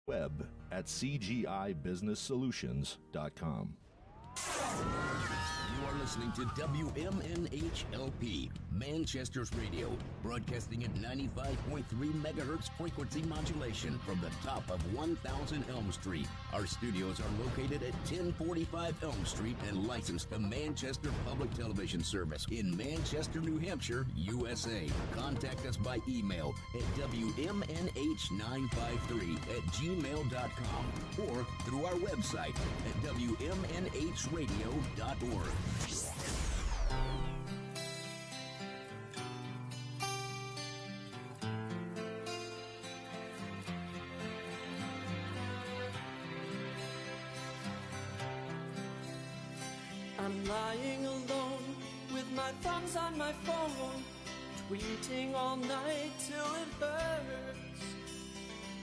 web at cgibusinesssolutions.com. You are listening to WMNHLP, Manchester's radio, broadcasting at 95.3 megahertz frequency modulation from the top of 1000 Elm Street. Our studios are located at 1045 Elm Street and licensed to Manchester Public Television Service in Manchester, New Hampshire, USA. Contact us by email at WMNH953@gmail.com or through our website at WMNHradio.org. I'm lying alone with my thumbs on my phone, tweeting all night till it hurts.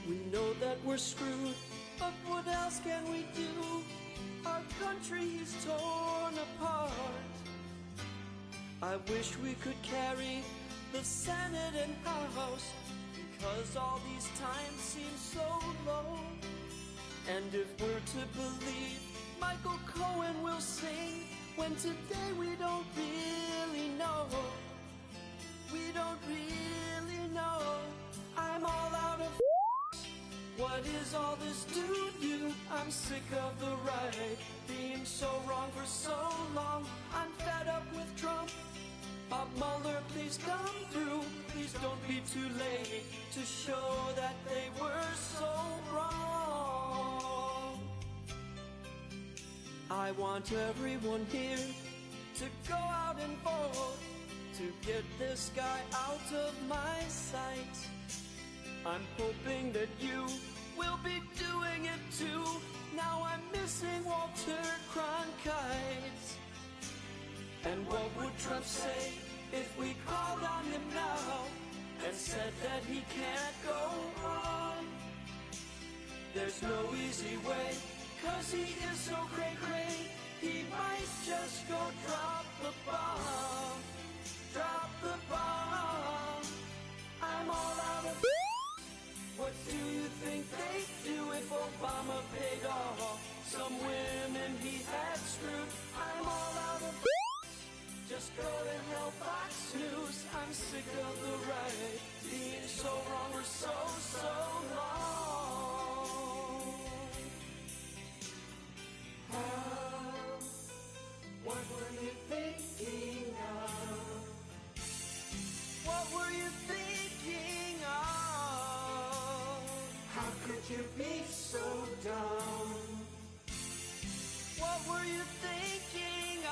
We know that we're screwed, but what else can we do? Our country is torn apart. I wish we could carry the Senate and House, because all these times seem so low. And if we're to believe Michael Cohen will sing, when today we don't really know. We don't really know. I'm all out of what is all this doo-doo? I'm sick of the right being so wrong for so long. I'm fed up with Trump. Bob Mueller, please come through. Please don't be too late to show that they were so wrong. I want everyone here to go out and vote to get this guy out of my sight. I'm hoping that you will be doing it too. Now I'm missing Walter Cronkite. And what would Trump say if we called on him now and said that he can't go on? There's no easy way, 'cause he is so cray-cray. He might just go drop the bomb. Drop the bomb. I'm all out of what do you think they'd do if Obama paid off some women he had screwed? I'm all out of just go to hell, Fox News. I'm sick of the right being so wrong for so long. What were you thinking of? What were you thinking of? How could you be so dumb? What were you thinking of?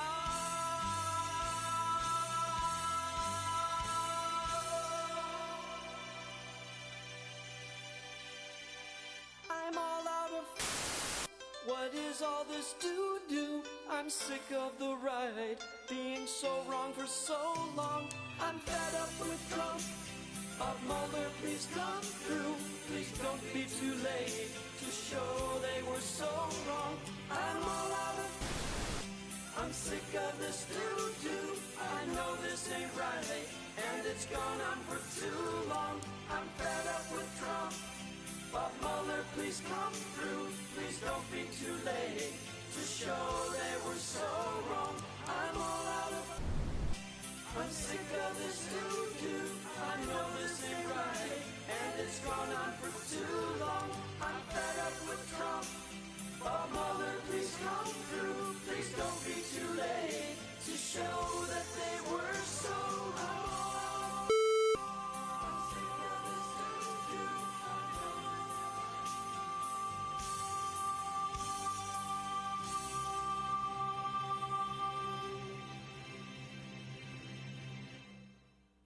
I'm all out of what is all this doo-doo? I'm sick of the right being so wrong for so long. I'm fed up with Trump. Bob Mueller, please come through. Please don't be too late to show they were so wrong. I'm all out of I'm sick of this doo-doo. I know this ain't right, and it's gone on for too long. I'm fed up with Trump. Bob Mueller, please come through. Please don't be too late to show they were so wrong. I'm all out of I'm sick of this doo-doo. I know this ain't right, and it's gone on for too long. I'm fed up with Trump. Bob Mueller, please come through. Please don't be too late to show that they were so wrong. I'm sick of this doo-doo.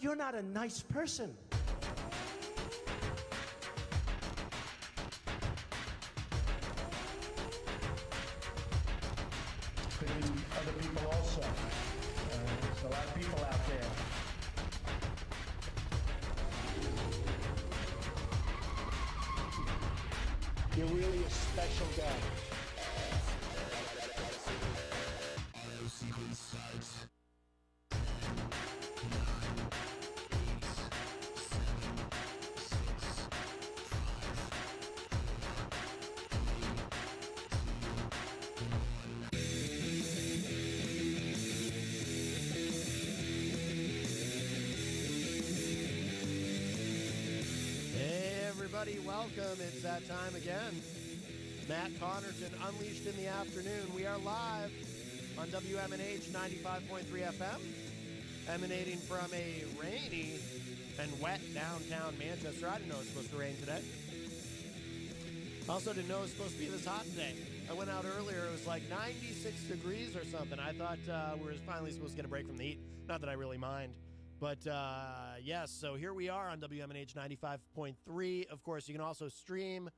You're not a nice person. Could be other people also. There's a lot of people out there. You're really a special guy. Auto sequence starts. welcome. It's that time again. Matt Connarton, Unleashed in the Afternoon. We are live on WMNH 95.3 FM, emanating from a rainy and wet downtown Manchester. I didn't know it was supposed to rain today. Also didn't know it was supposed to be this hot today. I went out earlier. It was like 96 degrees or something. I thought we were finally supposed to get a break from the heat. Not that I really mind. But, yes, so here we are on WMNH 95.3. Of course, you can also stream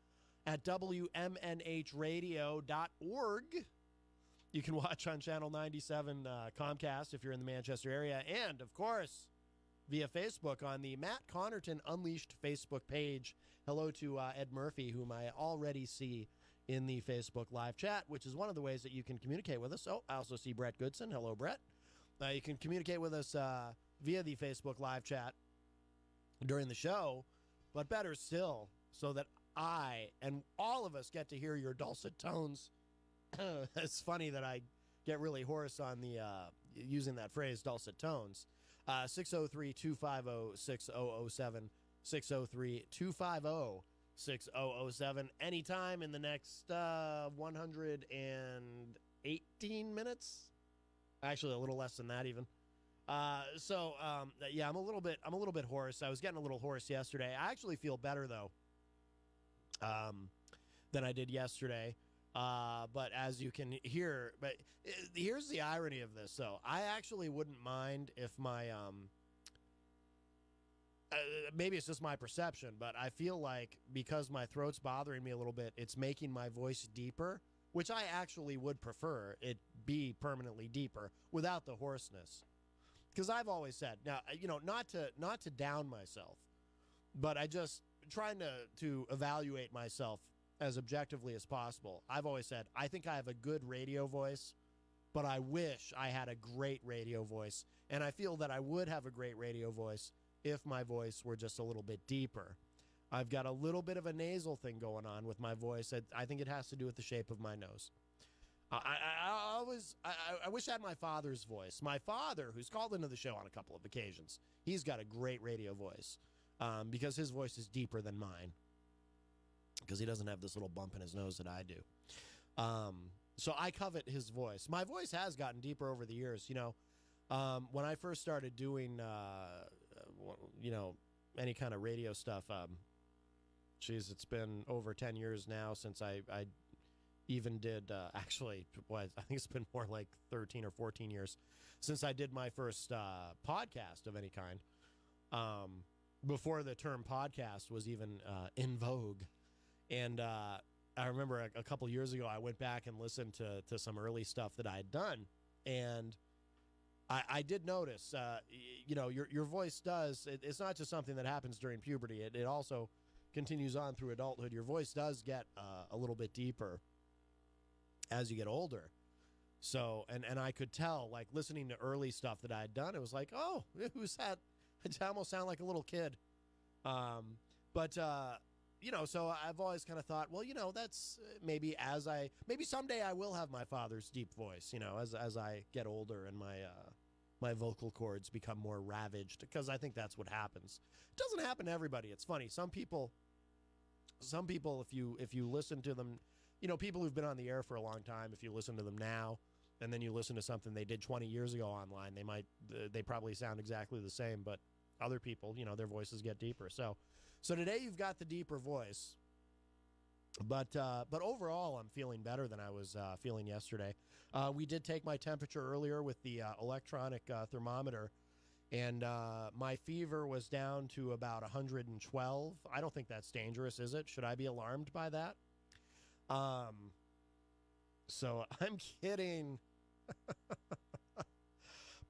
at WMNHradio.org. You can watch on Channel 97 Comcast if you're in the Manchester area. And, of course, via Facebook on the Matt Connarton Unleashed Facebook page. Hello to Ed Murphy, whom I already see in the Facebook live chat, which is one of the ways that you can communicate with us. Oh, I also see Brett Goodson. Hello, Brett. You can communicate with us via the Facebook live chat during the show, but better still, so that I and all of us get to hear your dulcet tones. It's funny that I get really hoarse on the using that phrase, dulcet tones. 603-250-6007, 603-250-6007. Anytime in the next 118 minutes. Actually, a little less than that even. Yeah, I'm a little bit hoarse. I was getting a little hoarse yesterday. I actually feel better though than I did yesterday. But as you can hear, here's the irony of this. So I actually wouldn't mind if my maybe it's just my perception, but I feel like because my throat's bothering me a little bit, it's making my voice deeper, which I actually would prefer it be permanently deeper without the hoarseness. Because I've always said, now, not to down myself, but I just trying to evaluate myself as objectively as possible. I've always said, I think I have a good radio voice, but I wish I had a great radio voice. And I feel that I would have a great radio voice if my voice were just a little bit deeper. I've got a little bit of a nasal thing going on with my voice. I think it has to do with the shape of my nose. I wish I had my father's voice. My father, who's called into the show on a couple of occasions, he's got a great radio voice because his voice is deeper than mine because he doesn't have this little bump in his nose that I do. So I covet his voice. My voice has gotten deeper over the years. When I first started doing, any kind of radio stuff, it's been over 10 years now since I even did, actually, I think it's been more like 13 or 14 years since I did my first podcast of any kind, before the term podcast was even in vogue. And I remember a couple years ago, I went back and listened to some early stuff that I had done, and I did notice, your voice does, it's not just something that happens during puberty, it also continues on through adulthood. Your voice does get a little bit deeper as you get older. So, and I could tell, like, listening to early stuff that I had done, it was like, oh, who's that? I almost sound like a little kid. So I've always kind of thought, well, that's maybe someday I will have my father's deep voice, as I get older and my vocal cords become more ravaged, because I think that's what happens. It doesn't happen to everybody. It's funny. Some people, if you listen to them, people who've been on the air for a long time, if you listen to them now and then you listen to something they did 20 years ago online, they probably sound exactly the same, but other people, their voices get deeper. So today you've got the deeper voice, but overall I'm feeling better than I was feeling yesterday. We did take my temperature earlier with the electronic thermometer, and my fever was down to about 112. I don't think that's dangerous, is it? Should I be alarmed by that? So I'm kidding.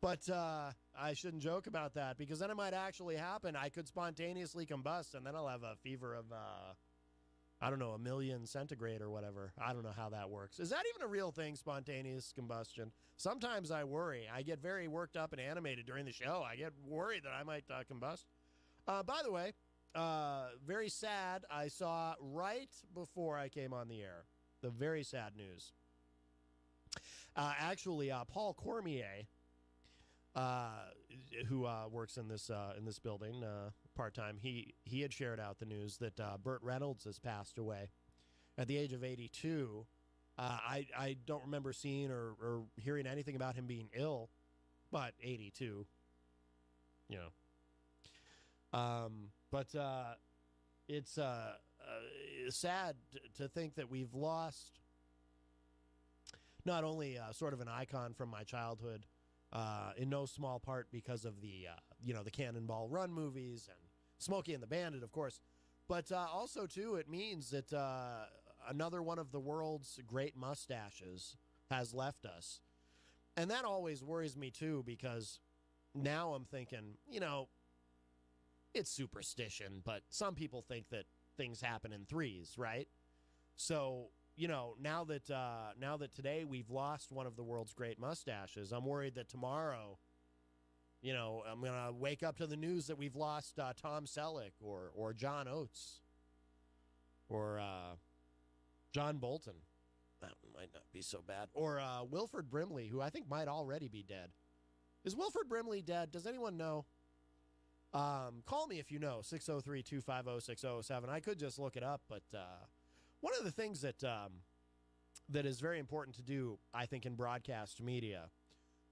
But I shouldn't joke about that, because then it might actually happen. I could spontaneously combust, and then I'll have a fever of, 1,000,000 centigrade or whatever. I don't know how that works. Is that even a real thing, spontaneous combustion? Sometimes I worry. I get very worked up and animated during the show. I get worried that I might combust. By the way, very sad. I saw right before I came on the air the very sad news. Paul Cormier who works in this building part-time, he had shared out the news that Burt Reynolds has passed away at the age of 82. I don't remember seeing or hearing anything about him being ill, but 82, you know. But it's sad to think that we've lost not only sort of an icon from my childhood, in no small part because of the the Cannonball Run movies and Smokey and the Bandit, of course, but also too it means that another one of the world's great mustaches has left us, and that always worries me too, because now I'm thinking, it's superstition, but some people think that things happen in threes, right? So, now that today we've lost one of the world's great mustaches, I'm worried that tomorrow, I'm going to wake up to the news that we've lost Tom Selleck or John Oates or John Bolton. That might not be so bad. Or Wilford Brimley, who I think might already be dead. Is Wilford Brimley dead? Does anyone know? Call me if you know, 603-250-6007. I could just look it up, but one of the things that is very important to do, I think, in broadcast media,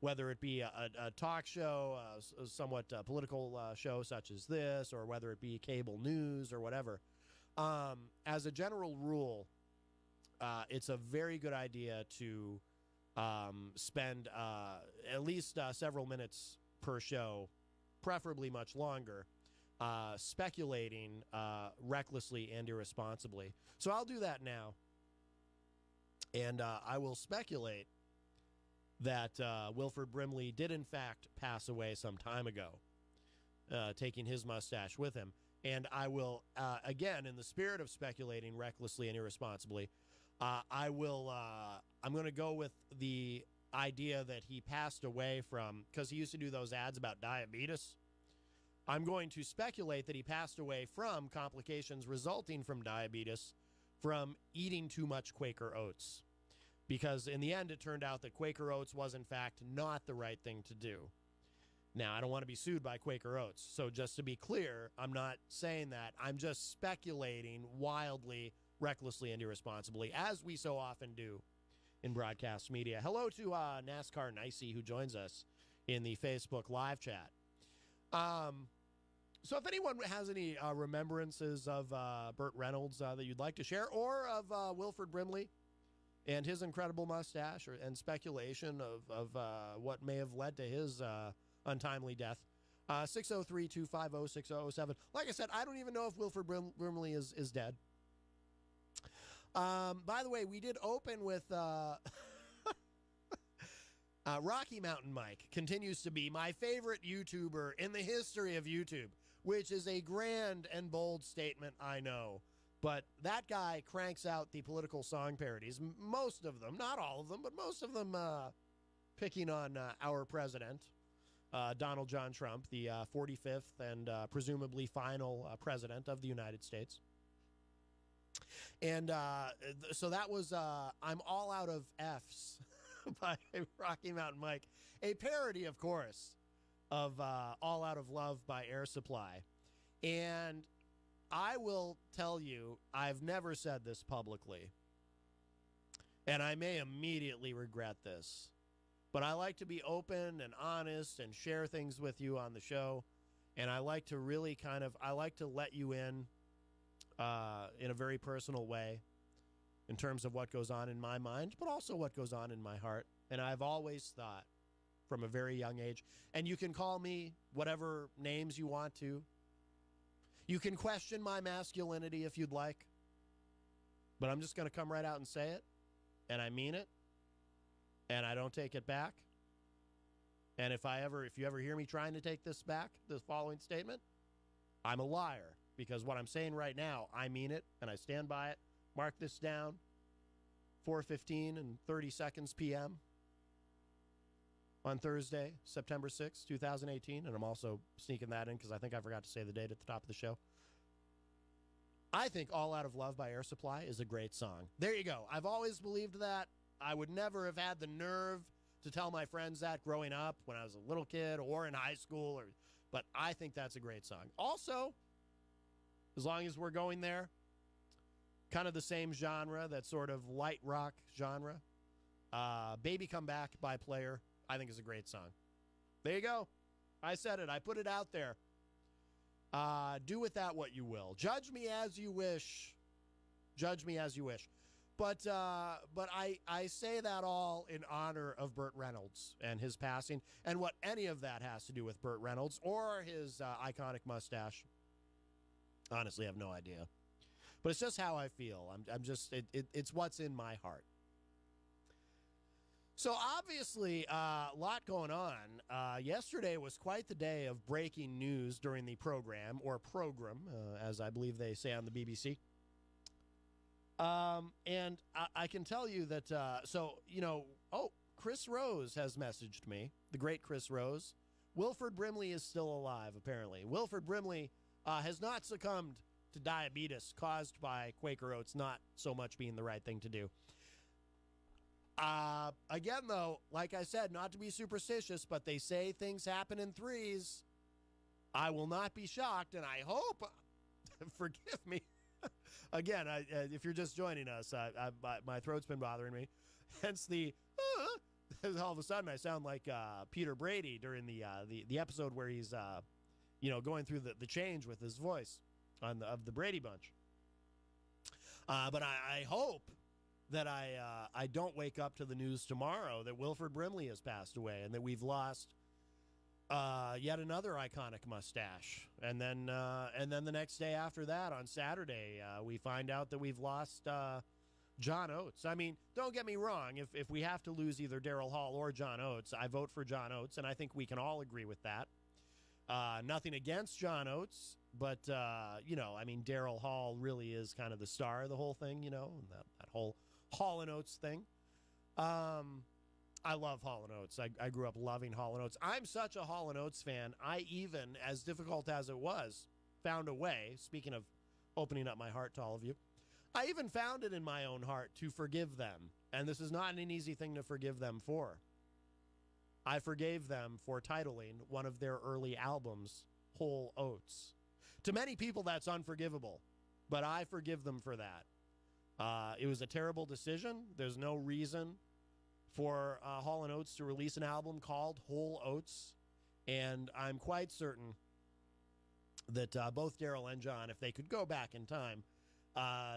whether it be a talk show, a somewhat political show such as this, or whether it be cable news or whatever, as a general rule, it's a very good idea to spend at least several minutes per show, preferably much longer, speculating recklessly and irresponsibly. So I'll do that now. And I will speculate that Wilford Brimley did in fact pass away some time ago, taking his mustache with him. And I will, again, in the spirit of speculating recklessly and irresponsibly, I'm going to go with the idea that he passed away from, because he used to do those ads about diabetes. I'm going to speculate that he passed away from complications resulting from diabetes from eating too much Quaker Oats. Because in the end, it turned out that Quaker Oats was, in fact, not the right thing to do. Now, I don't want to be sued by Quaker Oats. So just to be clear, I'm not saying that. I'm just speculating wildly, recklessly, and irresponsibly, as we so often do in broadcast media. Hello to NASCAR Nicey, who joins us in the Facebook live chat. So if anyone has any remembrances of Burt Reynolds that you'd like to share, or of Wilford Brimley and his incredible mustache, and speculation of what may have led to his untimely death, 603-250-6007. Like I said, I don't even know if Wilford Brimley is dead. By the way, we did open with Rocky Mountain Mike continues to be my favorite YouTuber in the history of YouTube, which is a grand and bold statement, I know. But that guy cranks out the political song parodies, most of them, not all of them, but most of them picking on our president, Donald John Trump, the 45th and presumably final president of the United States. And so that was I'm All Out of F's by Rocky Mountain Mike, a parody, of course, of All Out of Love by Air Supply. And I will tell you, I've never said this publicly, and I may immediately regret this, but I like to be open and honest and share things with you on the show, and I like to really I like to let you in a very personal way in terms of what goes on in my mind, but also what goes on in my heart. And I've always thought from a very young age, and you can call me whatever names you want to. You can question my masculinity if you'd like, but I'm just going to come right out and say it, and I mean it, and I don't take it back. And if you ever hear me trying to take this back, this following statement, I'm a liar, because what I'm saying right now, I mean it, and I stand by it. Mark this down, 4:15 and 30 seconds p.m. on Thursday, September 6th, 2018, and I'm also sneaking that in because I think I forgot to say the date at the top of the show. I think All Out of Love by Air Supply is a great song. There you go. I've always believed that. I would never have had the nerve to tell my friends that growing up when I was a little kid or in high school, but I think that's a great song. Also, as long as we're going there, kind of the same genre, that sort of light rock genre, Baby Come Back by Player, I think is a great song. There you go. I said it. I put it out there. Do with that what you will. Judge me as you wish. Judge me as you wish. But I say that all in honor of Burt Reynolds and his passing, and what any of that has to do with Burt Reynolds or his iconic mustache. Honestly, I have no idea. But it's just how I feel. I'm just, it's what's in my heart. So obviously, a lot going on. Yesterday was quite the day of breaking news during the program, as I believe they say on the BBC. And I can tell you that, Chris Rose has messaged me, the great Chris Rose. Wilford Brimley is still alive, apparently. Wilford Brimley has not succumbed to diabetes caused by Quaker Oats not so much being the right thing to do. Again, though, like I said, not to be superstitious, but they say things happen in threes. I will not be shocked, and I hope, forgive me. Again, if you're just joining us, my throat's been bothering me. Hence all of a sudden I sound like Peter Brady during the episode where he's, going through the change with his voice of the Brady Bunch. But I hope that I don't wake up to the news tomorrow that Wilford Brimley has passed away and that we've lost yet another iconic mustache. And then the next day after that, on Saturday, we find out that we've lost John Oates. I mean, don't get me wrong. If we have to lose either Darryl Hall or John Oates, I vote for John Oates, and I think we can all agree with that. Nothing against John Oates, but, Darryl Hall really is kind of the star of the whole thing, that whole Hall & Oates thing. I love Hall & Oates. I grew up loving Hall & Oates. I'm such a Hall & Oates fan, I even, as difficult as it was, found a way, speaking of opening up my heart to all of you, I even found it in my own heart to forgive them. And this is not an easy thing to forgive them for. I forgave them for titling one of their early albums, Whole Oats. To many people, that's unforgivable, but I forgive them for that. It was a terrible decision. There's no reason for Hall & Oates to release an album called Whole Oats, and I'm quite certain that both Darryl and John, if they could go back in time,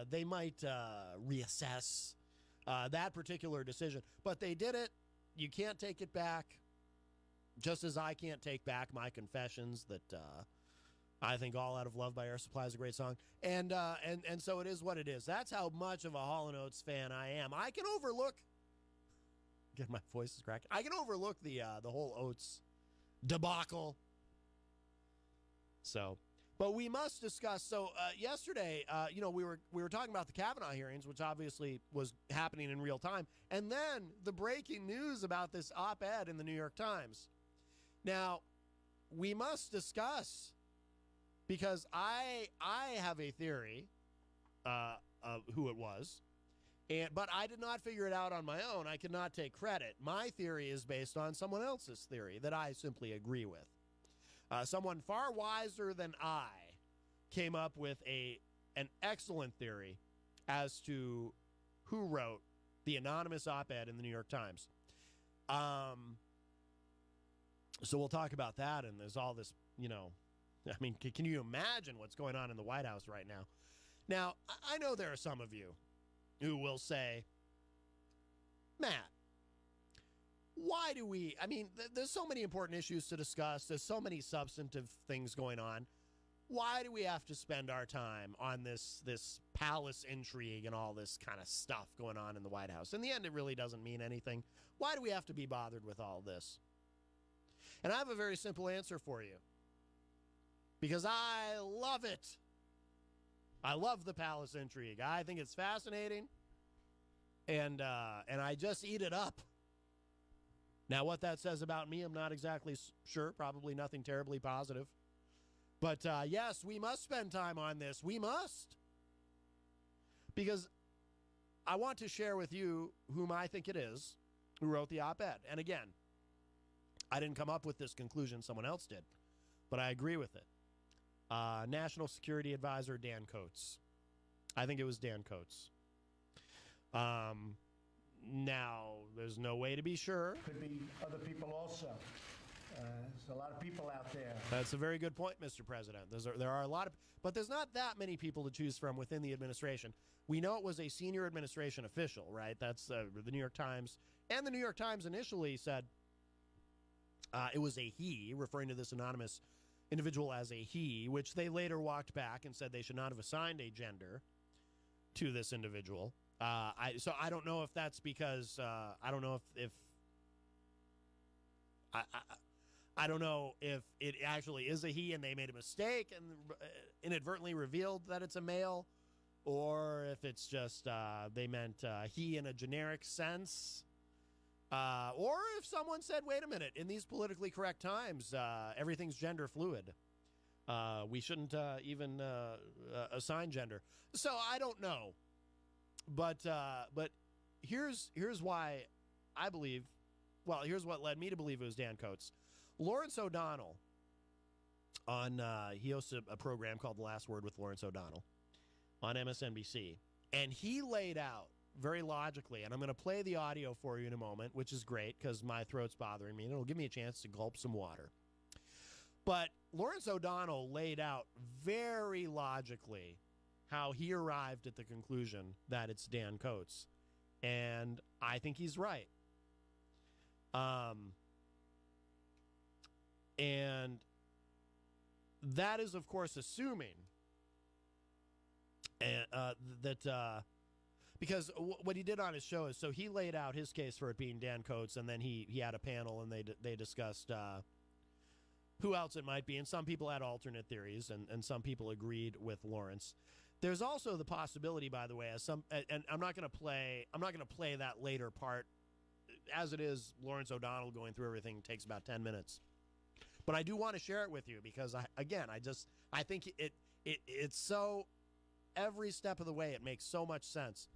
they might reassess that particular decision. But they did it. You can't take it back, just as I can't take back my confessions that I think All Out of Love by Air Supply is a great song. And so it is what it is. That's how much of a Hall & Oates fan I am. I can overlook, get my voice is cracking, I can overlook the whole Oates debacle. So, but we must discuss. So yesterday, we were talking about the Kavanaugh hearings, which obviously was happening in real time, and then the breaking news about this op-ed in the New York Times. Now, we must discuss, because I have a theory of who it was, but I did not figure it out on my own. I could not take credit. My theory is based on someone else's theory that I simply agree with. Someone far wiser than I came up with an excellent theory as to who wrote the anonymous op-ed in the New York Times. So we'll talk about that, and there's all this, can you imagine what's going on in the White House right now? Now, I know there are some of you who will say, Matt, why do we, there's so many important issues to discuss. There's so many substantive things going on. Why do we have to spend our time on this palace intrigue and all this kind of stuff going on in the White House? In the end, it really doesn't mean anything. Why do we have to be bothered with all this? And I have a very simple answer for you. Because I love it. I love the palace intrigue. I think it's fascinating. And I just eat it up. Now, what that says about me, I'm not exactly sure. Probably nothing terribly positive. But, yes, we must spend time on this. We must. Because I want to share with you whom I think it is. who wrote the op-ed. And again, I didn't come up with this conclusion, someone else did, but I agree with it. National Security Advisor Dan Coates. I think it was Dan Coates. Now, there's no way to be sure. Could be other people also. There's a lot of people out there. That's a very good point, Mr. President. There are a lot of, but there's not that many people to choose from within the administration. We know it was a senior administration official, right? That's the New York Times. And the New York Times initially said it was a he, referring to this anonymous individual as a he, which they later walked back and said they should not have assigned a gender to this individual. So I don't know if that's because I don't know if I don't know if it actually is a he and they made a mistake and inadvertently revealed that it's a male, or if it's just they meant he in a generic sense, or if someone said, wait a minute, in these politically correct times, everything's gender fluid. We shouldn't even assign gender. So I don't know. But here's why I believe, well, here's what led me to believe it was Dan Coates. Lawrence O'Donnell, he hosts a program called The Last Word with Lawrence O'Donnell on MSNBC. And he laid out very logically, and I'm going to play the audio for you in a moment, which is great because my throat's bothering me, and it'll give me a chance to gulp some water. But Lawrence O'Donnell laid out very logically how he arrived at the conclusion that it's Dan Coates. And I think he's right. And that is, of course, assuming that because what he did on his show is, so he laid out his case for it being Dan Coates, and then he had a panel, and they discussed who else it might be, and some people had alternate theories, and some people agreed with Lawrence. There's also the possibility, by the way, and I'm not going to play that later part. As it is, Lawrence O'Donnell going through everything takes about 10 minutes. But I do want to share it with you because I think it's so, every step of the way it makes so much sense.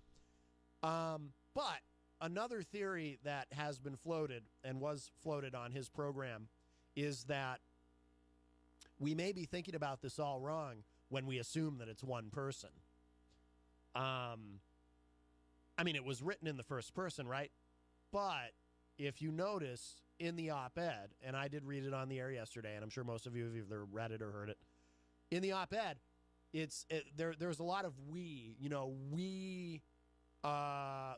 But another theory that has been floated and was floated on his program is that we may be thinking about this all wrong when we assume that it's one person. I mean, it was written in the first person, right? But if you notice in the op-ed, and I did read it on the air yesterday, and I'm sure most of you have either read it or heard it, in the op-ed, there's a lot of we,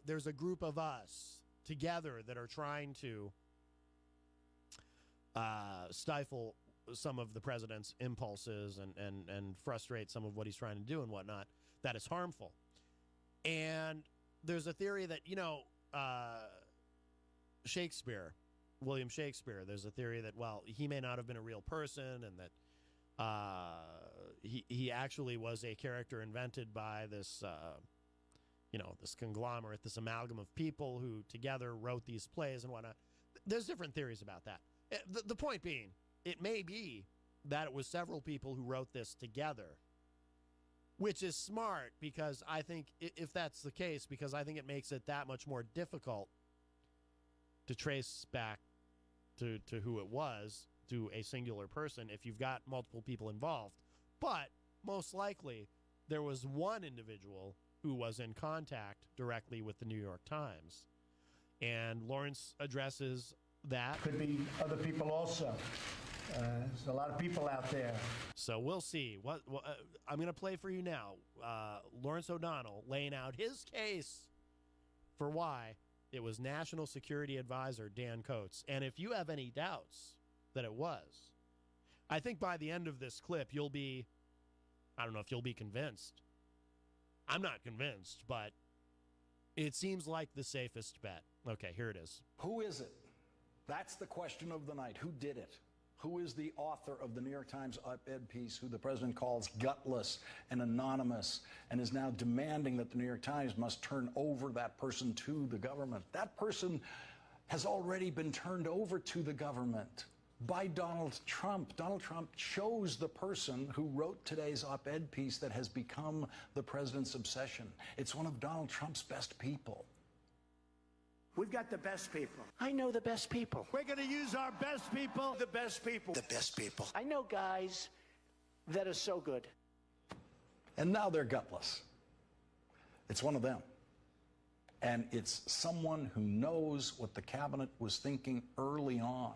there's a group of us together that are trying to stifle some of the president's impulses and frustrate some of what he's trying to do and whatnot, that is harmful. And there's a theory that, William Shakespeare, there's a theory that, well, he may not have been a real person and that he actually was a character invented by this, this conglomerate, this amalgam of people who together wrote these plays and whatnot. There's different theories about that. The point being, it may be that it was several people who wrote this together, which is smart because I think, if that's the case, because I think it makes it that much more difficult to trace back to who it was, to a singular person, if you've got multiple people involved. But most likely, there was one individual who was in contact directly with the New York Times. And Lawrence addresses that. Could be other people also. There's a lot of people out there. So we'll see. I'm going to play for you now. Lawrence O'Donnell laying out his case for why it was National Security Advisor Dan Coates. And if you have any doubts that it was, I think by the end of this clip, I don't know if you'll be convinced. I'm not convinced, but it seems like the safest bet. Okay, here it is. Who is it? That's the question of the night. Who did it? Who is the author of the New York Times op-ed piece who the president calls gutless and anonymous and is now demanding that the New York Times must turn over that person to the government? That person has already been turned over to the government by Donald Trump. Donald Trump chose the person who wrote today's op-ed piece that has become the president's obsession. It's one of Donald Trump's best people. We've got the best people. I know the best people. We're going to use our best people. The best people. The best people. I know guys that are so good. And now they're gutless. It's one of them. And it's someone who knows what the cabinet was thinking early on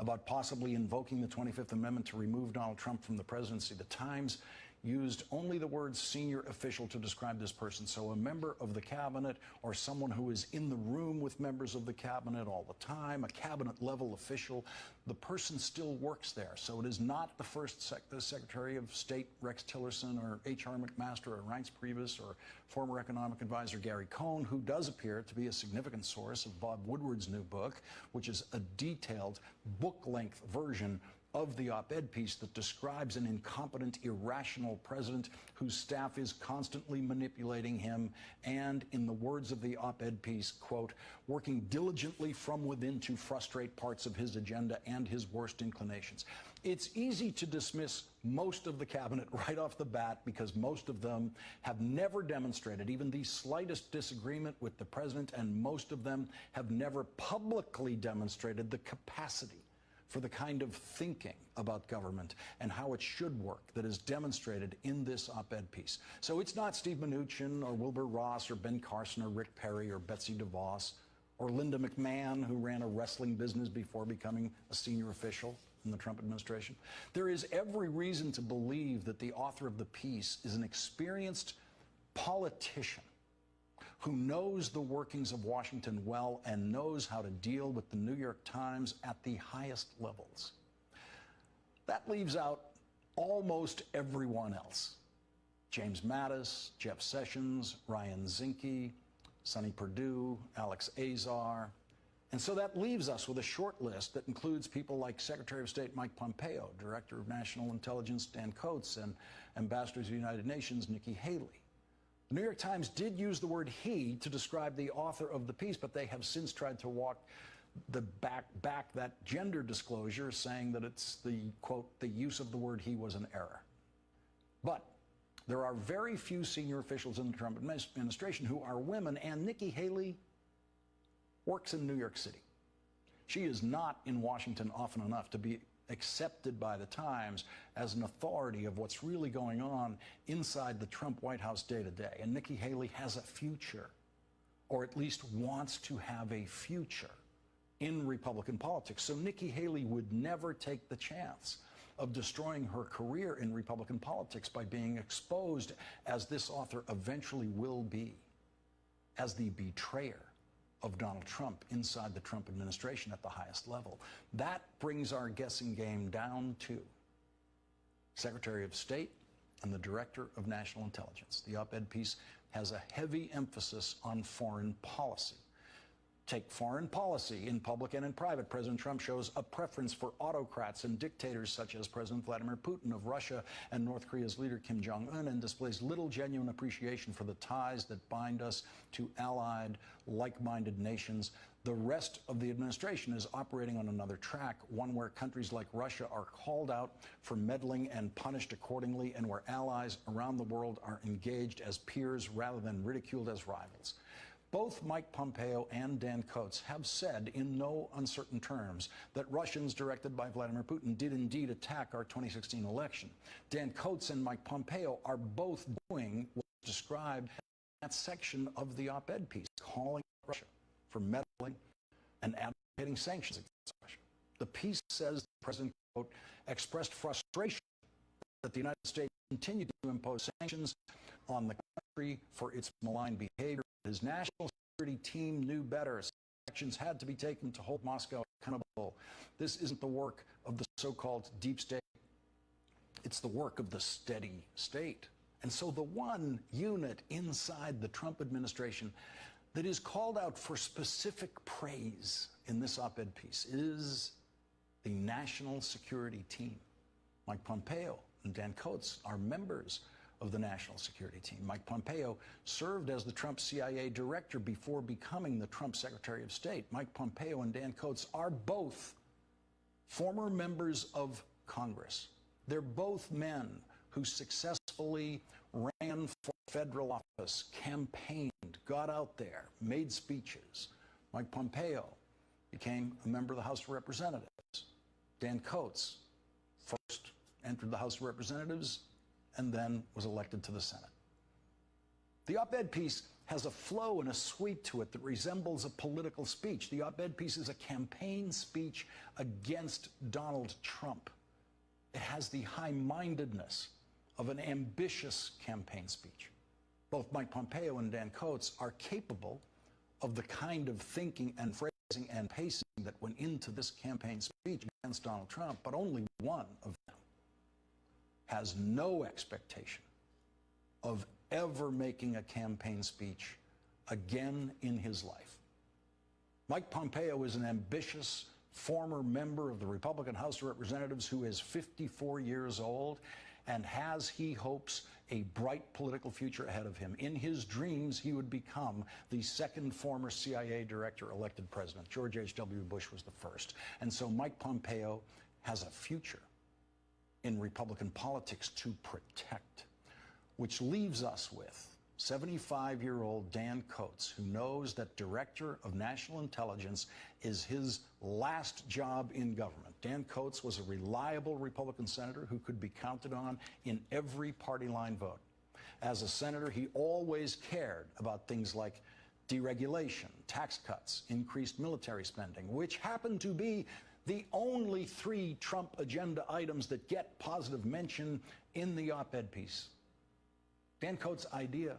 about possibly invoking the 25th Amendment to remove Donald Trump from the presidency. The Times used only the word senior official to describe this person. So a member of the cabinet or someone who is in the room with members of the cabinet all the time, a cabinet level official, the person still works there. So it is not the first the Secretary of State Rex Tillerson or H.R. McMaster or Reince Priebus or former economic advisor Gary Cohn, who does appear to be a significant source of Bob Woodward's new book, which is a detailed book-length version of the op-ed piece that describes an incompetent, irrational president whose staff is constantly manipulating him and, in the words of the op-ed piece, quote, working diligently from within to frustrate parts of his agenda and his worst inclinations. It's easy to dismiss most of the cabinet right off the bat because most of them have never demonstrated even the slightest disagreement with the president, and most of them have never publicly demonstrated the capacity for the kind of thinking about government and how it should work that is demonstrated in this op-ed piece. So it's not Steve Mnuchin or Wilbur Ross or Ben Carson or Rick Perry or Betsy DeVos or Linda McMahon, who ran a wrestling business before becoming a senior official in the Trump administration. There is every reason to believe that the author of the piece is an experienced politician who knows the workings of Washington well and knows how to deal with the New York Times at the highest levels. That leaves out almost everyone else. James Mattis, Jeff Sessions, Ryan Zinke, Sonny Perdue, Alex Azar. And so that leaves us with a short list that includes people like Secretary of State Mike Pompeo, Director of National Intelligence Dan Coates, and Ambassador to the United Nations Nikki Haley. The New York Times did use the word he to describe the author of the piece, but they have since tried to walk back that gender disclosure, saying that it's the, quote, the use of the word he was an error. But there are very few senior officials in the Trump administration who are women, and Nikki Haley works in New York City. She is not in Washington often enough to be accepted by the Times as an authority of what's really going on inside the Trump White House day to day. And Nikki Haley has a future, or at least wants to have a future, in Republican politics. So Nikki Haley would never take the chance of destroying her career in Republican politics by being exposed, as this author eventually will be, as the betrayer of Donald Trump inside the Trump administration at the highest level. That brings our guessing game down to Secretary of State and the Director of National Intelligence. The op-ed piece has a heavy emphasis on foreign policy. Take foreign policy in public and in private. President Trump shows a preference for autocrats and dictators such as President Vladimir Putin of Russia and North Korea's leader Kim Jong-un, and displays little genuine appreciation for the ties that bind us to allied, like-minded nations. The rest of the administration is operating on another track, one where countries like Russia are called out for meddling and punished accordingly, and where allies around the world are engaged as peers rather than ridiculed as rivals. Both Mike Pompeo and Dan Coates have said in no uncertain terms that Russians directed by Vladimir Putin did indeed attack our 2016 election. Dan Coates and Mike Pompeo are both doing what was described in that section of the op-ed piece, calling out Russia for meddling and advocating sanctions against Russia. The piece says the president, quote, expressed frustration that the United States continued to impose sanctions on the country for its malign behavior. His national security team knew better. Actions had to be taken to hold Moscow accountable. This isn't the work of the so-called deep state. It's the work of the steady state. And so the one unit inside the Trump administration that is called out for specific praise in this op-ed piece is the national security team. Mike Pompeo and Dan Coates are members of the national security team. Mike Pompeo served as the Trump CIA director before becoming the Trump Secretary of State. Mike Pompeo and Dan Coates are both former members of Congress. They're both men who successfully ran for federal office, campaigned, got out there, made speeches, Mike Pompeo became a member of the House of Representatives. Dan Coats first entered the House of Representatives and then was elected to the Senate. The op-ed piece has a flow and a sweep to it that resembles a political speech. The op-ed piece is a campaign speech against Donald Trump. It has the high-mindedness of an ambitious campaign speech. Both Mike Pompeo and Dan Coats are capable of the kind of thinking and phrasing and pacing that went into this campaign speech against Donald Trump, but only one of them has no expectation of ever making a campaign speech again in his life. Mike Pompeo is an ambitious former member of the Republican House of Representatives who is 54 years old and has, he hopes, a bright political future ahead of him. In his dreams, he would become the second former CIA director elected president. George H.W. Bush was the first. And so Mike Pompeo has a future in Republican politics to protect, which leaves us with 75-year-old Dan Coats, who knows that Director of National Intelligence is his last job in government. Dan Coats was a reliable Republican senator who could be counted on in every party line vote. As a senator, he always cared about things like deregulation, tax cuts, increased military spending, which happened to be the only 3 Trump agenda items that get positive mention in the op-ed piece. Dan Coats' idea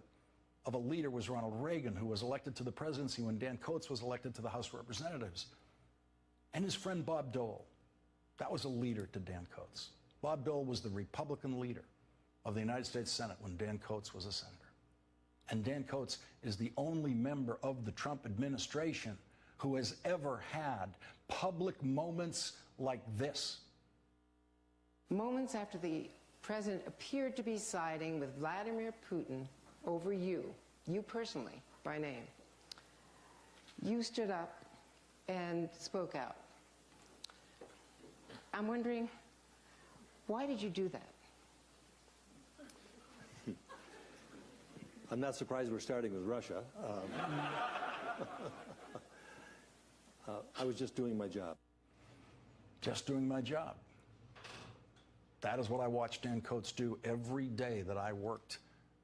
of a leader was Ronald Reagan, who was elected to the presidency when Dan Coats was elected to the House of Representatives. And his friend Bob Dole, that was a leader to Dan Coats. Bob Dole was the Republican leader of the United States Senate when Dan Coats was a senator. And Dan Coats is the only member of the Trump administration who has ever had public moments like this. Moments after the president appeared to be siding with Vladimir Putin over you personally, by name, you stood up and spoke out. I'm wondering, why did you do that? I'm not surprised we're starting with Russia. I was just doing my job. Just doing my job. That is what I watched Dan Coats do every day that I worked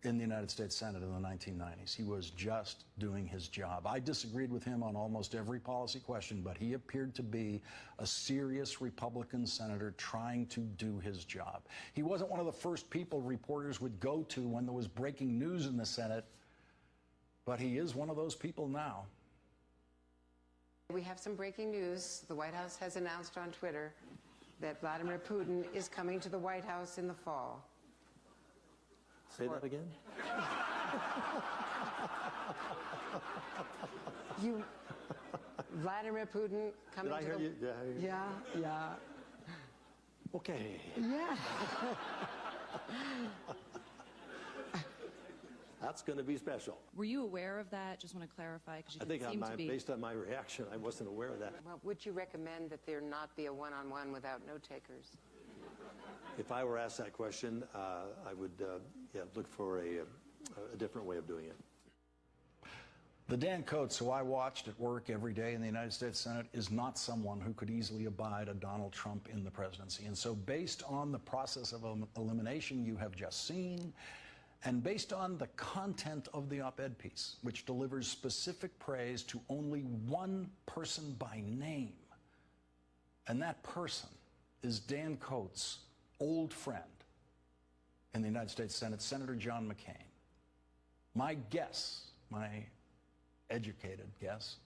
in the United States Senate in the 1990s. He was just doing his job. I disagreed with him on almost every policy question, but he appeared to be a serious Republican senator trying to do his job. He wasn't one of the first people reporters would go to when there was breaking news in the Senate, but he is one of those people now. We have some breaking news. The White House has announced on Twitter that Vladimir Putin is coming to the White House in the fall. Say that again? Vladimir Putin coming Did I to hear the... you? Did I hear you? Yeah. Okay. Yeah. That's going to be special. Were you aware of that? Just want to clarify, because you I think didn't seem to be. based on my reaction, I wasn't aware of that. Well, would you recommend that there not be a one-on-one without note takers? If I were asked that question, I would look for a different way of doing it. The Dan Coats who I watched at work every day in the United States Senate is not someone who could easily abide a Donald Trump in the presidency. And so based on the process of elimination you have just seen, and based on the content of the op-ed piece, which delivers specific praise to only one person by name, and that person is Dan Coats' old friend in the United States Senate, Senator John McCain. My guess, my educated guess,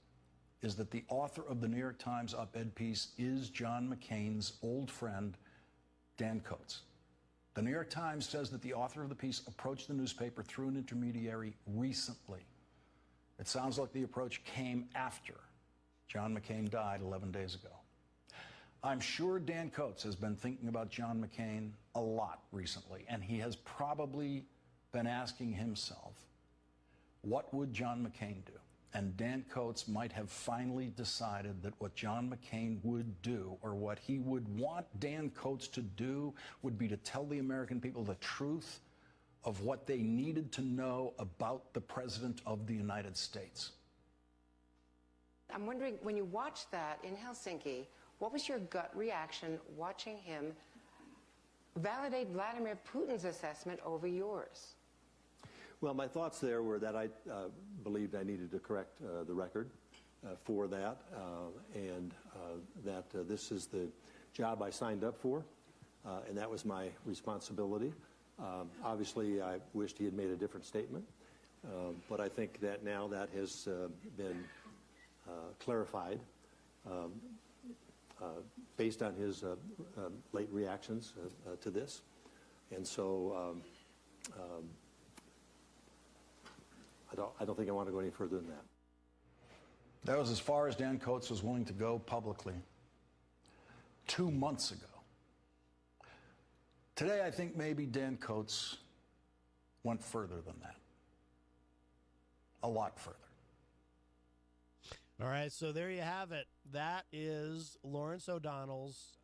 is that the author of the New York Times op-ed piece is John McCain's old friend, Dan Coats. The New York Times says that the author of the piece approached the newspaper through an intermediary recently. It sounds like the approach came after John McCain died 11 days ago. I'm sure Dan Coats has been thinking about John McCain a lot recently, and he has probably been asking himself, what would John McCain do? And Dan Coats might have finally decided that what John McCain would do, or what he would want Dan Coats to do, would be to tell the American people the truth of what they needed to know about the President of the United States. I'm wondering, when you watched that in Helsinki, what was your gut reaction watching him validate Vladimir Putin's assessment over yours? Well, my thoughts there were that I believed I needed to correct the record for that, and that this is the job I signed up for, and that was my responsibility. Obviously, I wished he had made a different statement, but I think that now that has been clarified based on his late reactions to this. And so I don't think I want to go any further than that. That was as far as Dan Coates was willing to go publicly 2 months ago. Today, I think maybe Dan Coates went further than that. A lot further. All right, so there you have it. That is Lawrence O'Donnell's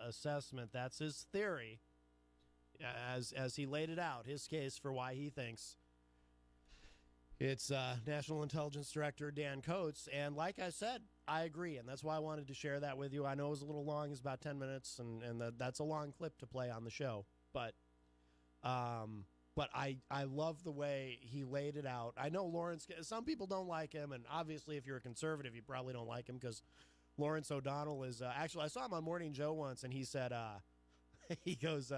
assessment. That's his theory, as he laid it out, his case for why he thinks it's National Intelligence Director Dan Coates. And like I said, I agree, and that's why I wanted to share that with you. I know it was a little long. It's about 10 minutes, and that's a long clip to play on the show. But I love the way he laid it out. I know Lawrence, some people don't like him, and obviously if you're a conservative, you probably don't like him because Lawrence O'Donnell is, actually, I saw him on Morning Joe once, and he said, he goes,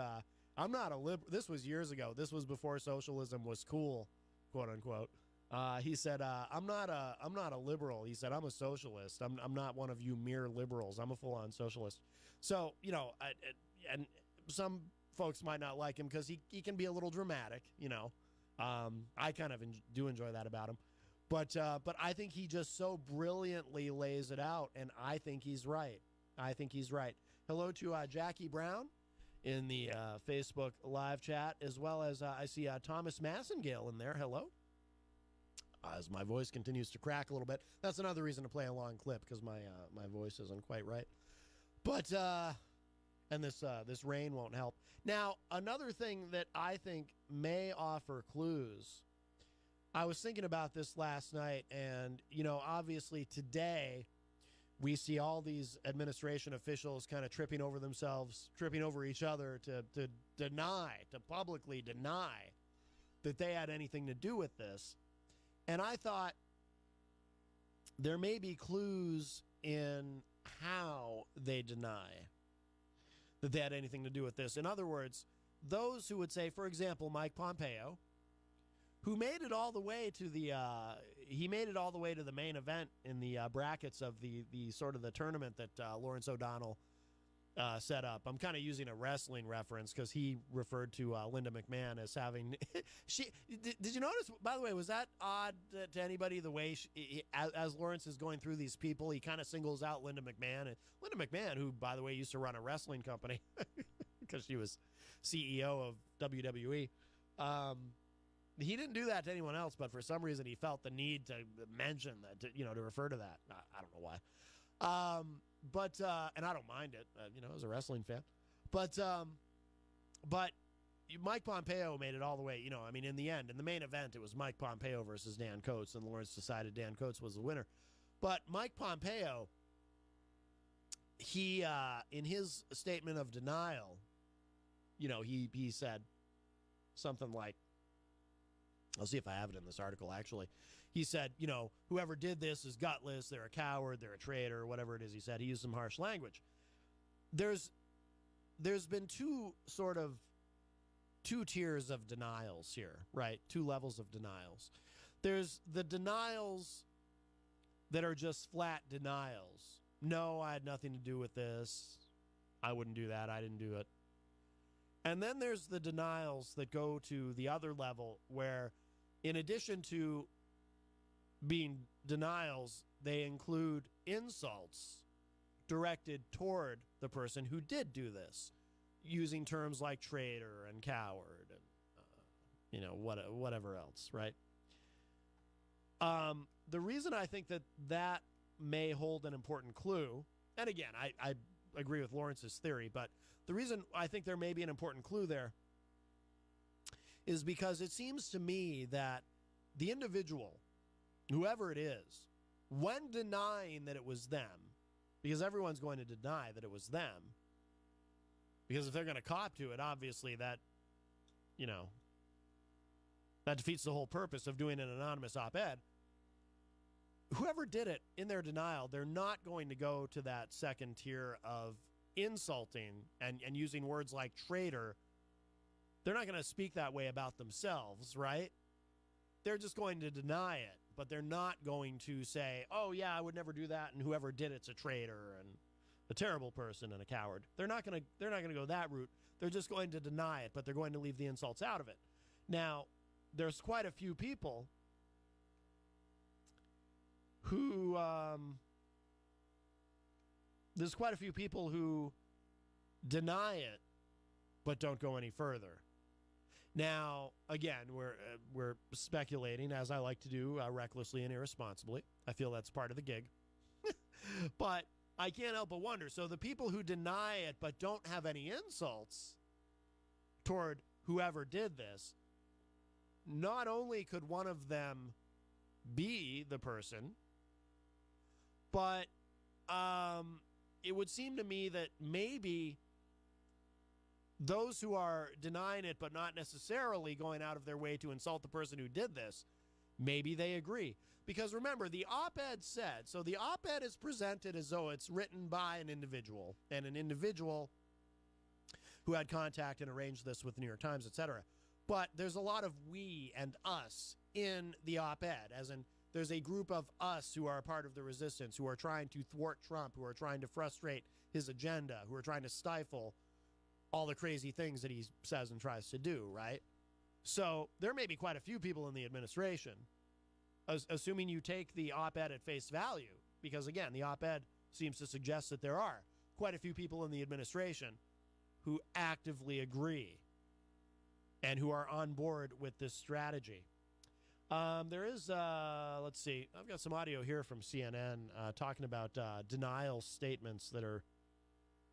I'm not a liberal. This was years ago. This was before socialism was cool, quote unquote. He said, I'm not a liberal. He said, I'm a socialist. I'm not one of you mere liberals. I'm a full-on socialist. So, you know, and some folks might not like him because he can be a little dramatic, you know. I kind of do enjoy that about him. But I think he just so brilliantly lays it out, and I think he's right. I think he's right. Hello to Jackie Brown in the Facebook live chat, as well as I see Thomas Massengale in there. Hello. As my voice continues to crack a little bit. That's another reason to play a long clip, because my voice isn't quite right. But and this rain won't help. Now, another thing that I think may offer clues. I was thinking about this last night, and you know, obviously today we see all these administration officials kind of tripping over themselves, tripping over each other to publicly deny that they had anything to do with this. And I thought there may be clues in how they deny that they had anything to do with this. In other words, those who would say, for example, Mike Pompeo, who made it all the way to the main event in the brackets of the sort of the tournament that Lawrence O'Donnell set up. I'm kind of using a wrestling reference because he referred to Linda McMahon as having did you notice, by the way, was that odd to anybody, the way as Lawrence is going through these people, he kind of singles out Linda McMahon, and Linda McMahon, who by the way used to run a wrestling company because she was CEO of WWE. He didn't do that to anyone else, but for some reason he felt the need to mention that, to refer to that. I don't know why. But and I don't mind it, as a wrestling fan. But Mike Pompeo made it all the way, in the end, in the main event, it was Mike Pompeo versus Dan Coates, and Lawrence decided Dan Coates was the winner. But Mike Pompeo, he, in his statement of denial, he said something like, I'll see if I have it in this article, actually. He said, whoever did this is gutless, they're a coward, they're a traitor, whatever it is he said. He used some harsh language. There's been two tiers of denials here, right? Two levels of denials. There's the denials that are just flat denials. No, I had nothing to do with this. I wouldn't do that. I didn't do it. And then there's the denials that go to the other level where, in addition to being denials, they include insults directed toward the person who did do this, using terms like traitor and coward and, whatever else, right? The reason I think that may hold an important clue, and again, I agree with Lawrence's theory, but the reason I think there may be an important clue there is because it seems to me that the individual, whoever it is, when denying that it was them, because everyone's going to deny that it was them, because if they're going to cop to it, obviously that, that defeats the whole purpose of doing an anonymous op-ed. Whoever did it, in their denial, they're not going to go to that second tier of insulting and using words like traitor. They're not going to speak that way about themselves, right? They're just going to deny it, but they're not going to say, oh, yeah, I would never do that, and whoever did it's a traitor and a terrible person and a coward. They're not going to go that route. They're just going to deny it, but they're going to leave the insults out of it. Now, there's quite a few people who deny it but don't go any further. Now, again, we're speculating, as I like to do, recklessly and irresponsibly. I feel that's part of the gig. But I can't help but wonder. So the people who deny it but don't have any insults toward whoever did this, not only could one of them be the person, but it would seem to me that maybe those who are denying it but not necessarily going out of their way to insult the person who did this, maybe they agree. Because remember, the op-ed said, so the op-ed is presented as though it's written by an individual, and an individual who had contact and arranged this with the New York Times, etc. But there's a lot of we and us in the op-ed, as in there's a group of us who are a part of the resistance, who are trying to thwart Trump, who are trying to frustrate his agenda, who are trying to stifle all the crazy things that he says and tries to do, right? So there may be quite a few people in the administration, assuming you take the op-ed at face value, because, again, the op-ed seems to suggest that there are quite a few people in the administration who actively agree and who are on board with this strategy. There is, let's see, I've got some audio here from CNN talking about denial statements that are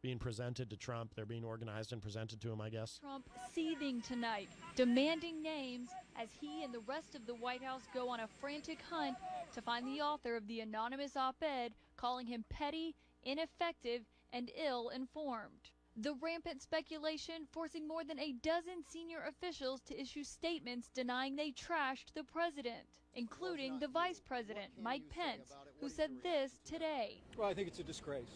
being presented to Trump. They're being organized and presented to him, I guess. Trump seething tonight, demanding names as he and the rest of the White House go on a frantic hunt to find the author of the anonymous op-ed, calling him petty, ineffective, and ill-informed. The rampant speculation forcing more than a dozen senior officials to issue statements denying they trashed the president, including the vice president, Mike Pence, who said this today. Well, I think it's a disgrace.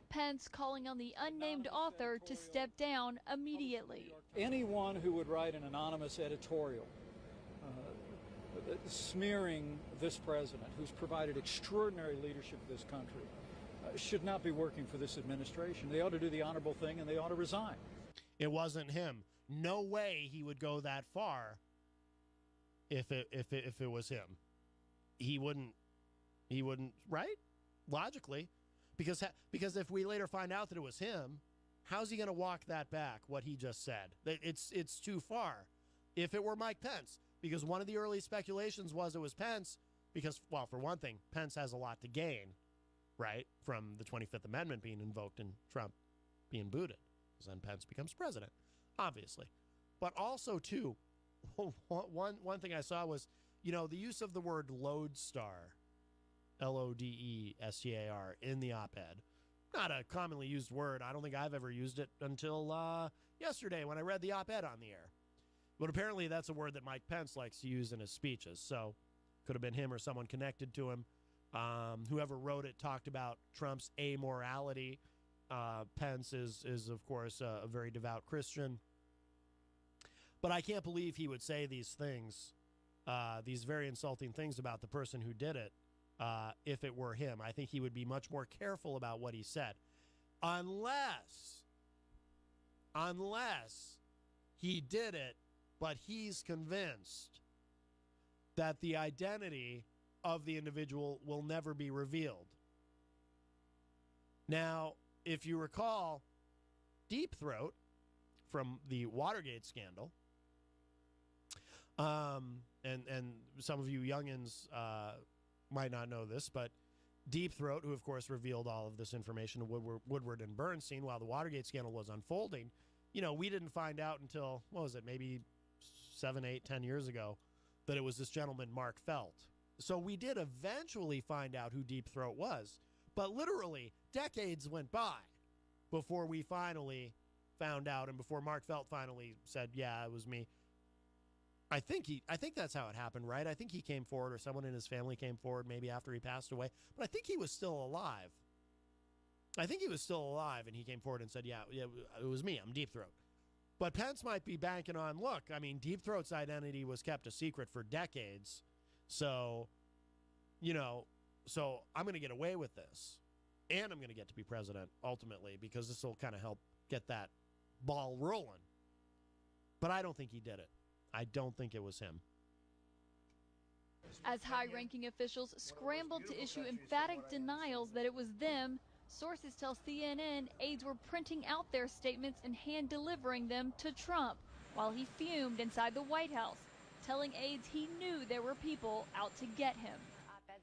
Pence calling on the unnamed author to step down immediately. Anyone who would write an anonymous editorial smearing this president, who's provided extraordinary leadership to this country, should not be working for this administration. They ought to do the honorable thing and they ought to resign. It wasn't him. No way he would go that far if it was him. He wouldn't, right? Logically. Because if we later find out that it was him, how's he going to walk that back, what he just said? It's too far. If it were Mike Pence, because one of the early speculations was it was Pence, because, well, for one thing, Pence has a lot to gain, right, from the 25th Amendment being invoked and Trump being booted, because then Pence becomes president, obviously. But also, too, one thing I saw was, the use of the word lodestar, Lodestar, in the op-ed. Not a commonly used word. I don't think I've ever used it until yesterday when I read the op-ed on the air. But apparently that's a word that Mike Pence likes to use in his speeches. So could have been him or someone connected to him. Whoever wrote it talked about Trump's amorality. Pence is of course, a very devout Christian. But I can't believe he would say these things, these very insulting things about the person who did it. If it were him, I think he would be much more careful about what he said. Unless he did it, but he's convinced that the identity of the individual will never be revealed. Now, if you recall, Deep Throat from the Watergate scandal, and some of you youngins might not know this, but Deep Throat, who of course revealed all of this information to Woodward and Bernstein while the Watergate scandal was unfolding, we didn't find out until, maybe 7, 8, 10 years ago, that it was this gentleman, Mark Felt, So we did eventually find out who Deep Throat was. But literally, decades went by before we finally found out and before Mark Felt finally said, yeah, it was me. I think that's how it happened, right? I think he came forward, or someone in his family came forward maybe after he passed away. But I think he was still alive. I think he was still alive, and he came forward and said, yeah, it was me. I'm Deep Throat. But Pence might be banking on, look, I mean, Deep Throat's identity was kept a secret for decades. So, so I'm going to get away with this. And I'm going to get to be president, ultimately, because this will kind of help get that ball rolling. But I don't think he did it. I don't think it was him. As high-ranking officials scrambled to issue emphatic denials that it was them, sources tell CNN aides were printing out their statements and hand-delivering them to Trump while he fumed inside the White House, telling aides he knew there were people out to get him.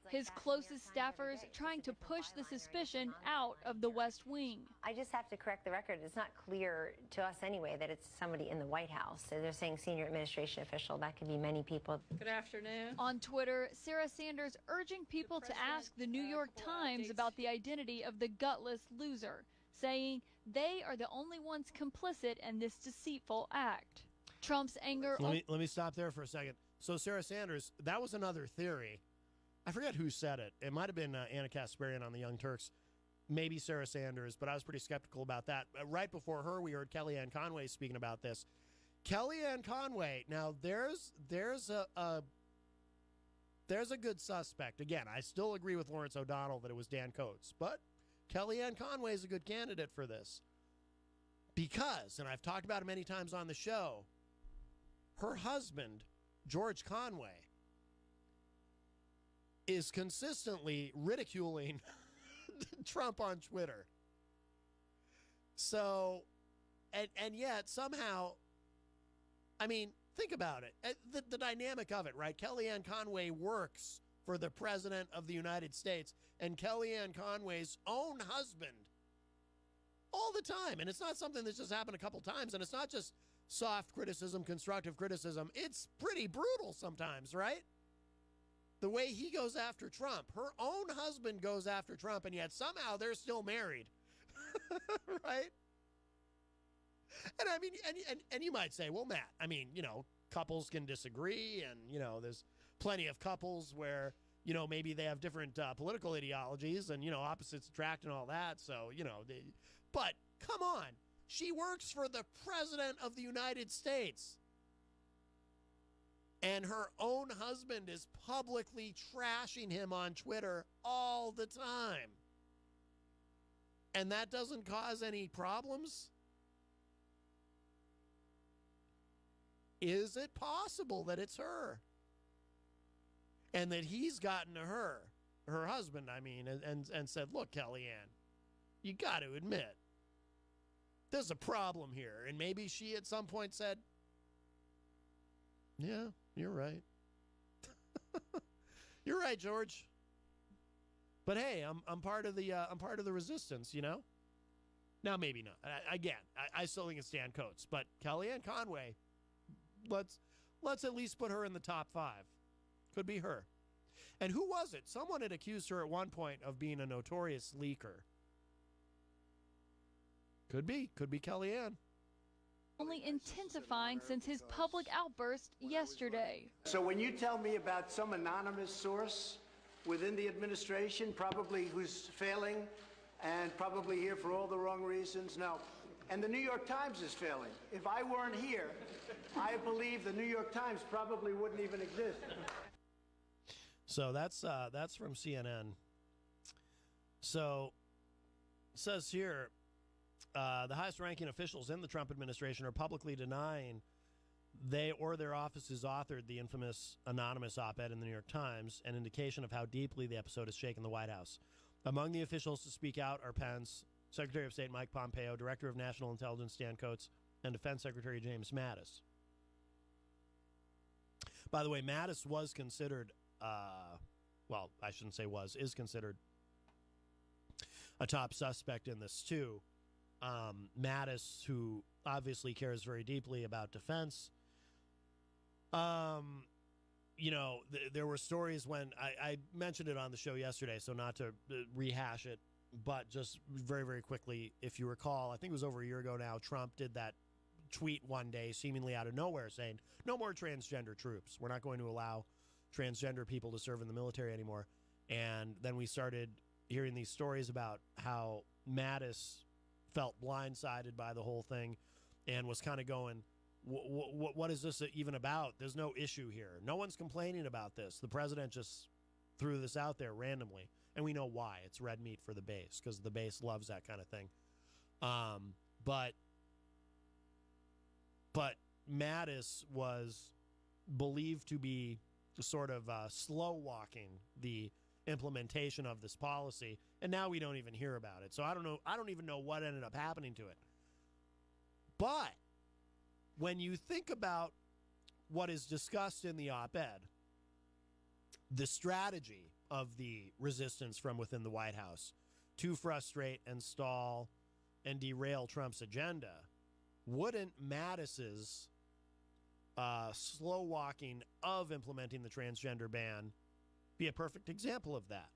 His closest staffers trying to push the suspicion out of the West Wing. I just have to correct the record. It's not clear to us anyway that it's somebody in the White House. So they're saying senior administration official. That could be many people. Good afternoon. On Twitter, Sarah Sanders urging people to ask the New York Times about the identity of the gutless loser, saying they are the only ones complicit in this deceitful act. Trump's anger... Let me stop there for a second. So Sarah Sanders, that was another theory. I forget who said it. It might have been Anna Kasparian on the Young Turks, maybe Sarah Sanders, but I was pretty skeptical about that. Right before her, we heard Kellyanne Conway speaking about this. Kellyanne Conway. Now there's a good suspect. Again, I still agree with Lawrence O'Donnell that it was Dan Coates, but Kellyanne Conway is a good candidate for this because, and I've talked about it many times on the show, her husband, George Conway, is consistently ridiculing Trump on Twitter. So, and yet somehow, I mean, think about it. The dynamic of it, right? Kellyanne Conway works for the President of the United States, and Kellyanne Conway's own husband all the time. And it's not something that's just happened a couple times, and it's not just soft criticism, constructive criticism. It's pretty brutal sometimes, right? The way he goes after Trump, her own husband goes after Trump, and yet somehow they're still married, right? And I mean, and you might say, well, Matt, I mean, couples can disagree, and there's plenty of couples where maybe they have different political ideologies, and opposites attract and all that. So but come on, she works for the President of the United States. And her own husband is publicly trashing him on Twitter all the time. And that doesn't cause any problems? Is it possible that it's her? And that he's gotten to her husband, I mean, and said, look, Kellyanne, you got to admit, there's a problem here. And maybe she at some point said, yeah, you're right. You're right, George. But hey, I'm part of the resistance, Now maybe not. I still think it's Dan Coates, but Kellyanne Conway, let's at least put her in the top 5. Could be her. And who was it? Someone had accused her at one point of being a notorious leaker. Could be Kellyanne. Only intensifying since his public outburst yesterday. So when you tell me about some anonymous source within the administration, probably who's failing and probably here for all the wrong reasons, no. And the New York Times is failing. If I weren't here, I believe the New York Times probably wouldn't even exist. So that's from CNN. So it says here, the highest-ranking officials in the Trump administration are publicly denying they or their offices authored the infamous anonymous op-ed in the New York Times, an indication of how deeply the episode has shaken the White House. Among the officials to speak out are Pence, Secretary of State Mike Pompeo, Director of National Intelligence Dan Coates, and Defense Secretary James Mattis. By the way, Mattis was considered, well, I shouldn't say was, is considered a top suspect in this too. Mattis, who obviously cares very deeply about defense, there were stories when I mentioned it on the show yesterday, so not to rehash it, but just very, very quickly, if you recall, I think it was over a year ago now, Trump did that tweet one day, seemingly out of nowhere, saying, no more transgender troops. We're not going to allow transgender people to serve in the military anymore. And then we started hearing these stories about how Mattis felt blindsided by the whole thing and was kind of going, what is this even about? There's no issue here. No one's complaining about this. The president just threw this out there randomly. And we know why. It's red meat for the base, because the base loves that kind of thing. But Mattis was believed to be sort of slow-walking the implementation of this policy, and now we don't even hear about it. So I don't know. I don't even know what ended up happening to it. But when you think about what is discussed in the op-ed, the strategy of the resistance from within the White House to frustrate and stall and derail Trump's agenda, wouldn't Mattis's slow walking of implementing the transgender ban be a perfect example of that?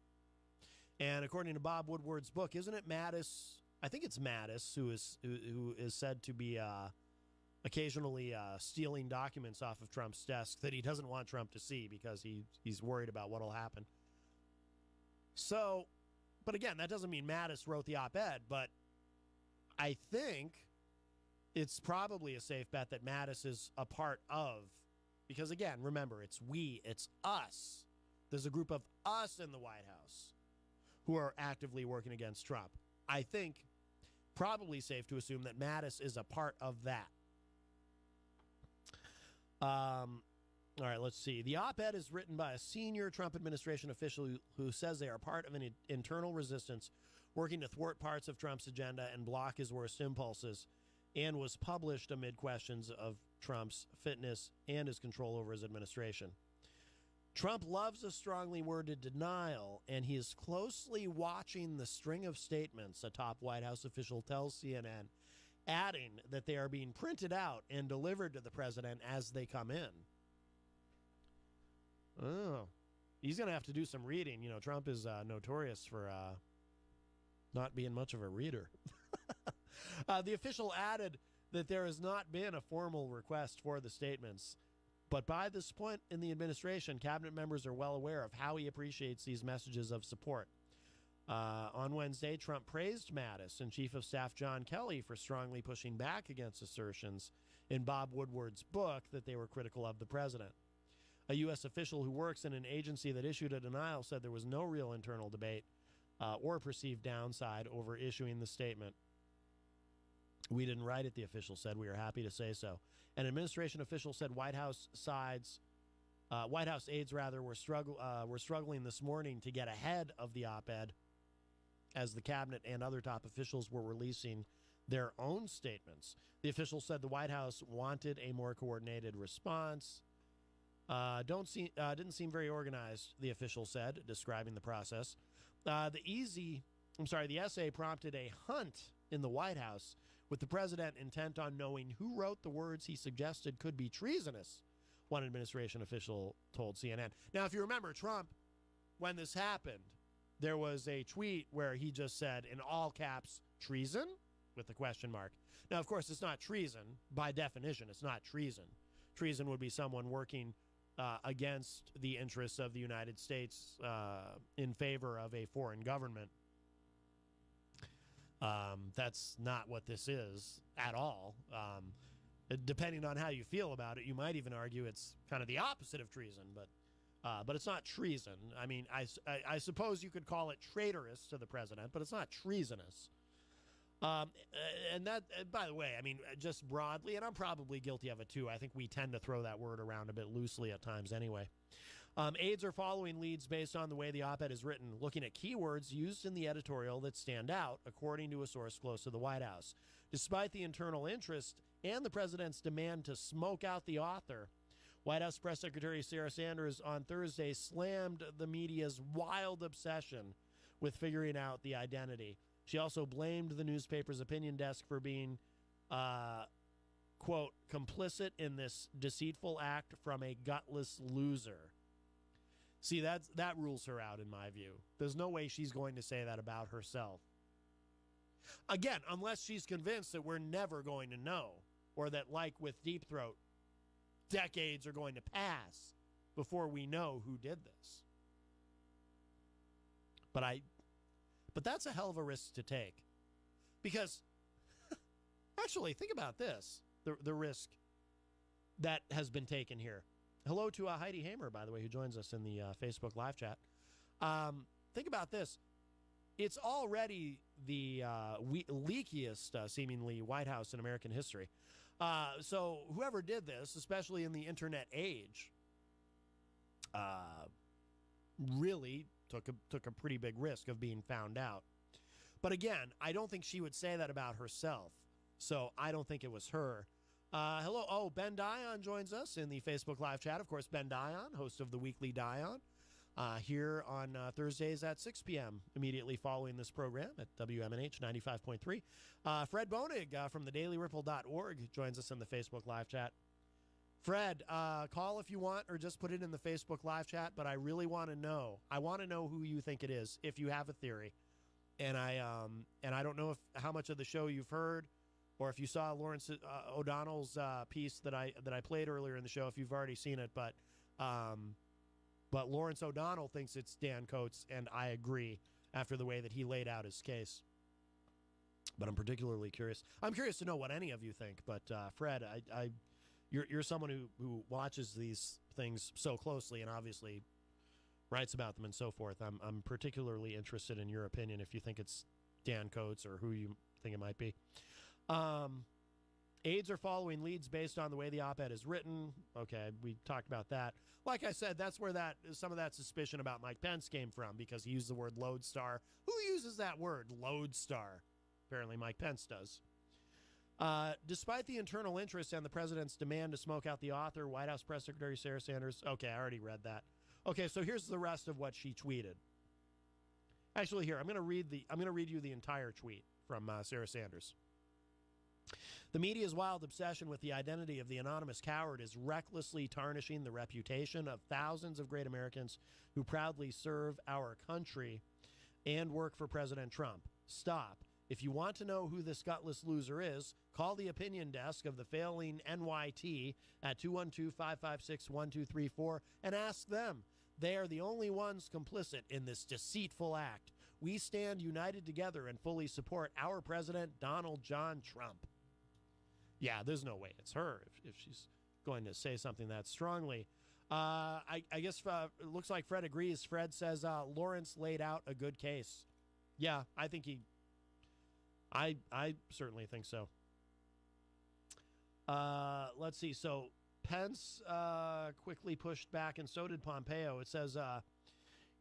And according to Bob Woodward's book, isn't it Mattis? I think it's Mattis who is said to be occasionally stealing documents off of Trump's desk that he doesn't want Trump to see because he's worried about what will happen. So, but again, that doesn't mean Mattis wrote the op-ed, but I think it's probably a safe bet that Mattis is a part of, because again, remember, it's we, it's us. There's a group of us in the White House who are actively working against Trump. I think probably safe to assume that Mattis is a part of that. All right, let's see. The op-ed is written by a senior Trump administration official who says they are part of an internal resistance working to thwart parts of Trump's agenda and block his worst impulses, and was published amid questions of Trump's fitness and his control over his administration. Trump loves a strongly worded denial, and he is closely watching the string of statements, a top White House official tells CNN, adding that they are being printed out and delivered to the president as they come in. Oh, he's going to have to do some reading. You know, Trump is notorious for not being much of a reader. The official added that there has not been a formal request for the statements, but by this point in the administration, cabinet members are well aware of how he appreciates these messages of support. On Wednesday, Trump praised Mattis and Chief of Staff John Kelly for strongly pushing back against assertions in Bob Woodward's book that they were critical of the president. A U.S. official who works in an agency that issued a denial said there was no real internal debate or perceived downside over issuing the statement. We didn't write it, the official said. We are happy to say so. An administration official said White House aides were struggling this morning to get ahead of the op-ed as the cabinet and other top officials were releasing their own statements. The official said the White House wanted a more coordinated response. Didn't seem very organized, the official said, describing the process. The essay prompted a hunt in the White House with the president intent on knowing who wrote the words he suggested could be treasonous, one administration official told CNN. Now, if you remember, Trump, when this happened, there was a tweet where he just said, in all caps, treason, with a question mark. Now, of course, it's not treason. By definition, it's not treason. Treason would be someone working against the interests of the United States in favor of a foreign government. That's not what this is at all. Depending on how you feel about it, you might even argue it's kind of the opposite of treason, but it's not treason. I mean, I suppose you could call it traitorous to the president, but it's not treasonous. And that, by the way, I mean, just broadly, and I'm probably guilty of it too. I think we tend to throw that word around a bit loosely at times anyway. Aides are following leads based on the way the op-ed is written, looking at keywords used in the editorial that stand out, according to a source close to the White House. Despite the internal interest and the president's demand to smoke out the author, White House Press Secretary Sarah Sanders on Thursday slammed the media's wild obsession with figuring out the identity. She also blamed the newspaper's opinion desk for being quote, complicit in this deceitful act from a gutless loser. See, that rules her out in my view. There's no way she's going to say that about herself. Again, unless she's convinced that we're never going to know, or that, like with Deep Throat, decades are going to pass before we know who did this. But that's a hell of a risk to take. Because, actually, think about this, the risk that has been taken here. Hello to Heidi Hamer, by the way, who joins us in the Facebook live chat. Think about this. It's already the leakiest, seemingly, White House in American history. So whoever did this, especially in the internet age, really took a pretty big risk of being found out. But again, I don't think she would say that about herself. So I don't think it was her. Hello. Oh, Ben Dion joins us in the Facebook live chat. Of course, Ben Dion, host of the weekly Dion, here on Thursdays at 6 p.m., immediately following this program at WMNH 95.3. Fred Bonig from thedailyripple.org joins us in the Facebook live chat. Fred, call if you want or just put it in the Facebook live chat, but I really want to know. I want to know who you think it is, if you have a theory. And I don't know how much of the show you've heard, or if you saw Lawrence O'Donnell's piece that I played earlier in the show, if you've already seen it. But Lawrence O'Donnell thinks it's Dan Coates, and I agree after the way that he laid out his case. But I'm particularly curious. I'm curious to know what any of you think. But Fred, you're someone who watches these things so closely and obviously writes about them and so forth. I'm particularly interested in your opinion if you think it's Dan Coates or who you think it might be. Aides are following leads based on the way the op-ed is written. Okay, we talked about that. Like I said, that's where some of that suspicion about Mike Pence came from, because he used the word lodestar. Who uses that word, lodestar? Apparently Mike Pence does. Despite the internal interest and the president's demand to smoke out the author, White House Press Secretary Sarah Sanders. Okay, I already read that. Okay, so here's the rest of what she tweeted. Actually, here, I'm going to read you the entire tweet from Sarah Sanders. The media's wild obsession with the identity of the anonymous coward is recklessly tarnishing the reputation of thousands of great Americans who proudly serve our country and work for President Trump. Stop. If you want to know who this gutless loser is, call the opinion desk of the failing NYT at 212-556-1234 and ask them. They are the only ones complicit in this deceitful act. We stand united together and fully support our president, Donald John Trump. Yeah, there's no way it's her if she's going to say something that strongly. I guess it looks like Fred agrees. Fred says Lawrence laid out a good case. Yeah, I think I certainly think so. Let's see. So Pence quickly pushed back, and so did Pompeo. It says,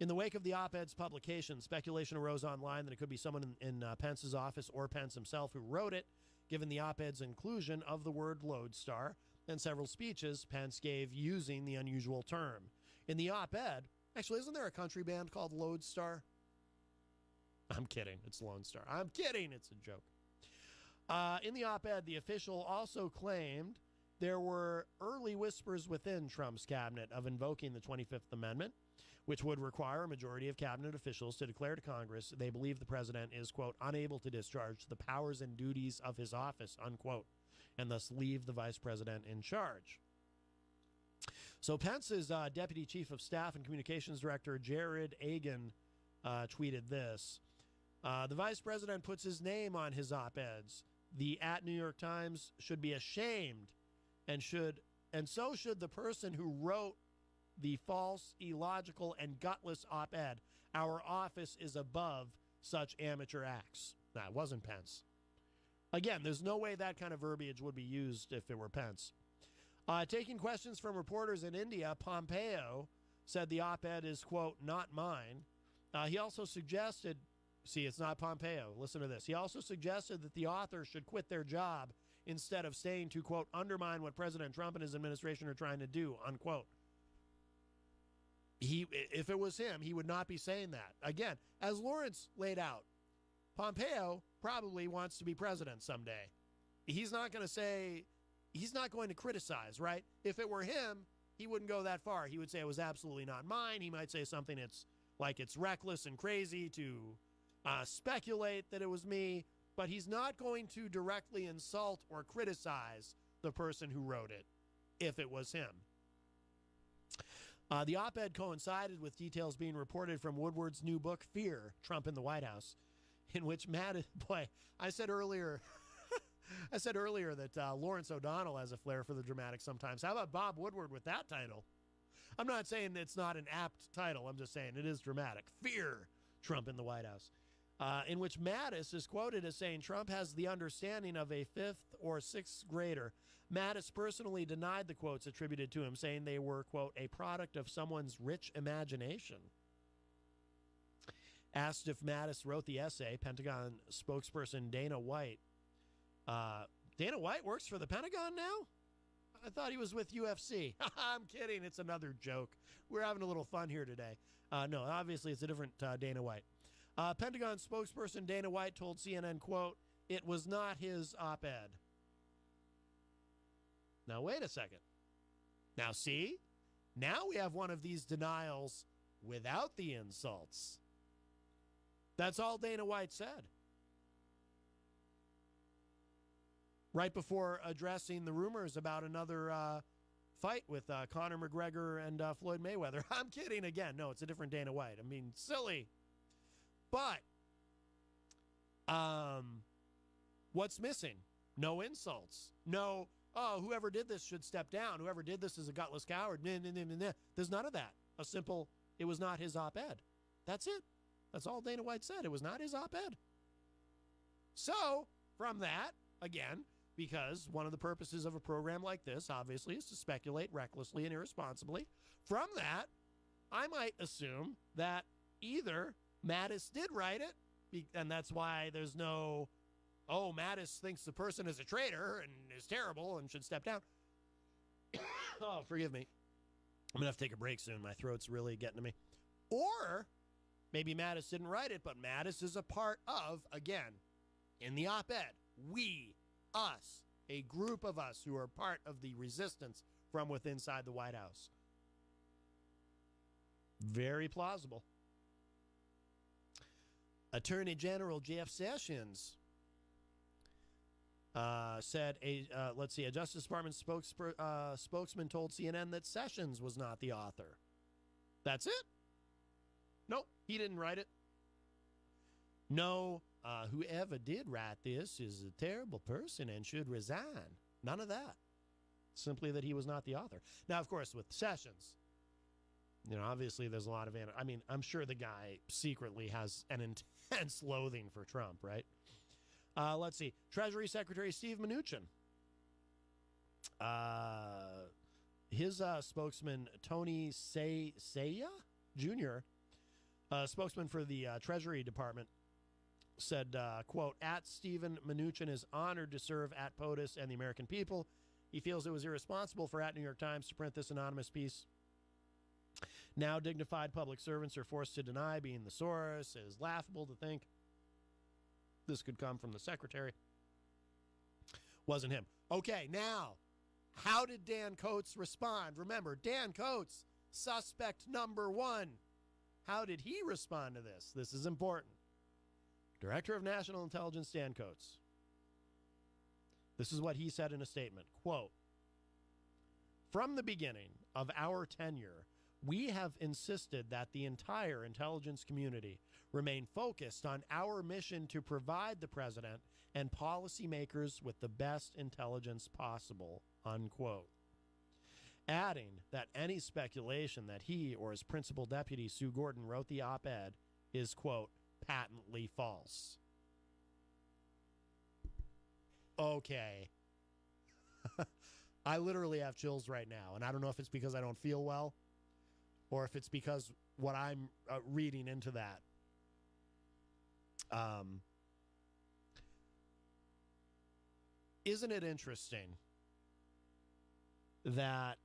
in the wake of the op-ed's publication, speculation arose online that it could be someone in Pence's office or Pence himself who wrote it, given the op-ed's inclusion of the word lodestar and several speeches Pence gave using the unusual term. In the op-ed, actually, isn't there a country band called Lodestar? I'm kidding. It's Lone Star. I'm kidding. It's a joke. In the op-ed, the official also claimed there were early whispers within Trump's cabinet of invoking the 25th Amendment, which would require a majority of cabinet officials to declare to Congress they believe the president is, quote, unable to discharge the powers and duties of his office, unquote, and thus leave the vice president in charge. So Pence's Deputy Chief of Staff and Communications Director, Jared Agan, tweeted this. The vice president puts his name on his op-eds. The @New York Times should be ashamed, and so should the person who wrote the false, illogical, and gutless op-ed. Our office is above such amateur acts. That wasn't Pence. Again, there's no way that kind of verbiage would be used if it were Pence. Taking questions from reporters in India, Pompeo said the op-ed is, quote, not mine. He also suggested, see, it's not Pompeo. Listen to this. He also suggested that the author should quit their job instead of staying to, quote, undermine what President Trump and his administration are trying to do, unquote. If it was him, he would not be saying that. Again, as Lawrence laid out, Pompeo probably wants to be president someday. He's not going to say, he's not going to criticize, right? If it were him, he wouldn't go that far. He would say it was absolutely not mine. He might say something it's reckless and crazy to speculate that it was me, but he's not going to directly insult or criticize the person who wrote it if it was him. The op-ed coincided with details being reported from Woodward's new book, Fear, Trump in the White House, in which I said earlier that Lawrence O'Donnell has a flair for the dramatic sometimes. How about Bob Woodward with that title? I'm not saying it's not an apt title. I'm just saying it is dramatic. Fear, Trump in the White House, in which Mattis is quoted as saying Trump has the understanding of a 5th or 6th grader. Mattis personally denied the quotes attributed to him, saying they were, quote, a product of someone's rich imagination. Asked if Mattis wrote the essay, Pentagon spokesperson Dana White. Dana White works for the Pentagon now? I thought he was with UFC. I'm kidding. It's another joke. We're having a little fun here today. No, obviously it's a different Dana White. Pentagon spokesperson Dana White told CNN, quote, it was not his op-ed. Now, wait a second. Now, see? Now we have one of these denials without the insults. That's all Dana White said. Right before addressing the rumors about another fight with Conor McGregor and Floyd Mayweather. I'm kidding again. No, it's a different Dana White. I mean, silly. But what's missing? No insults. No, oh, whoever did this should step down. Whoever did this is a gutless coward. There's none of that. A simple, it was not his op-ed. That's it. That's all Dana White said. It was not his op-ed. So, from that, again, because one of the purposes of a program like this, obviously, is to speculate recklessly and irresponsibly. From that, I might assume that either Mattis did write it, and that's why there's no, oh, Mattis thinks the person is a traitor and is terrible and should step down. Oh, forgive me. I'm going to have to take a break soon. My throat's really getting to me. Or maybe Mattis didn't write it, but Mattis is a part of, again, in the op-ed, we, us, a group of us who are part of the resistance from within inside the White House. Very plausible. Attorney General Jeff Sessions said, a Justice Department spokesman told CNN that Sessions was not the author. That's it? Nope, he didn't write it. No, whoever did write this is a terrible person and should resign. None of that. Simply that he was not the author. Now, of course, with Sessions, obviously there's a lot of, I'm sure the guy secretly has an intense loathing for Trump, right? Let's see. Treasury Secretary Steve Mnuchin. His spokesman, Tony Saya Jr., spokesman for the Treasury Department, said, quote, at Stephen Mnuchin is honored to serve at POTUS and the American people. He feels it was irresponsible for at New York Times to print this anonymous piece. Now dignified public servants are forced to deny being the source. It is laughable to think this could come from the secretary. Wasn't him. Okay, now, how did Dan Coates respond? Remember, Dan Coates, suspect number one. How did he respond to this? This is important. Director of National Intelligence Dan Coates. This is what he said in a statement. Quote, from the beginning of our tenure, we have insisted that the entire intelligence community remain focused on our mission to provide the president and policymakers with the best intelligence possible, unquote. Adding that any speculation that he or his principal deputy, Sue Gordon, wrote the op-ed is, quote, patently false. Okay. I literally have chills right now, and I don't know if it's because I don't feel well or if it's because what I'm reading into that. Isn't it interesting that,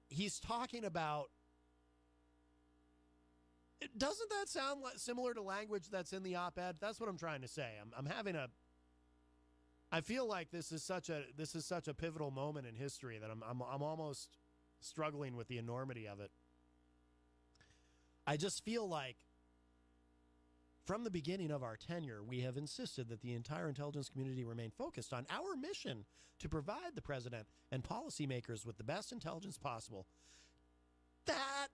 he's talking about, doesn't that sound similar to language that's in the op-ed? That's what I'm trying to say. I'm having I feel like this is such a pivotal moment in history that I'm almost struggling with the enormity of it. I just feel like from the beginning of our tenure, we have insisted that the entire intelligence community remain focused on our mission to provide the president and policymakers with the best intelligence possible. That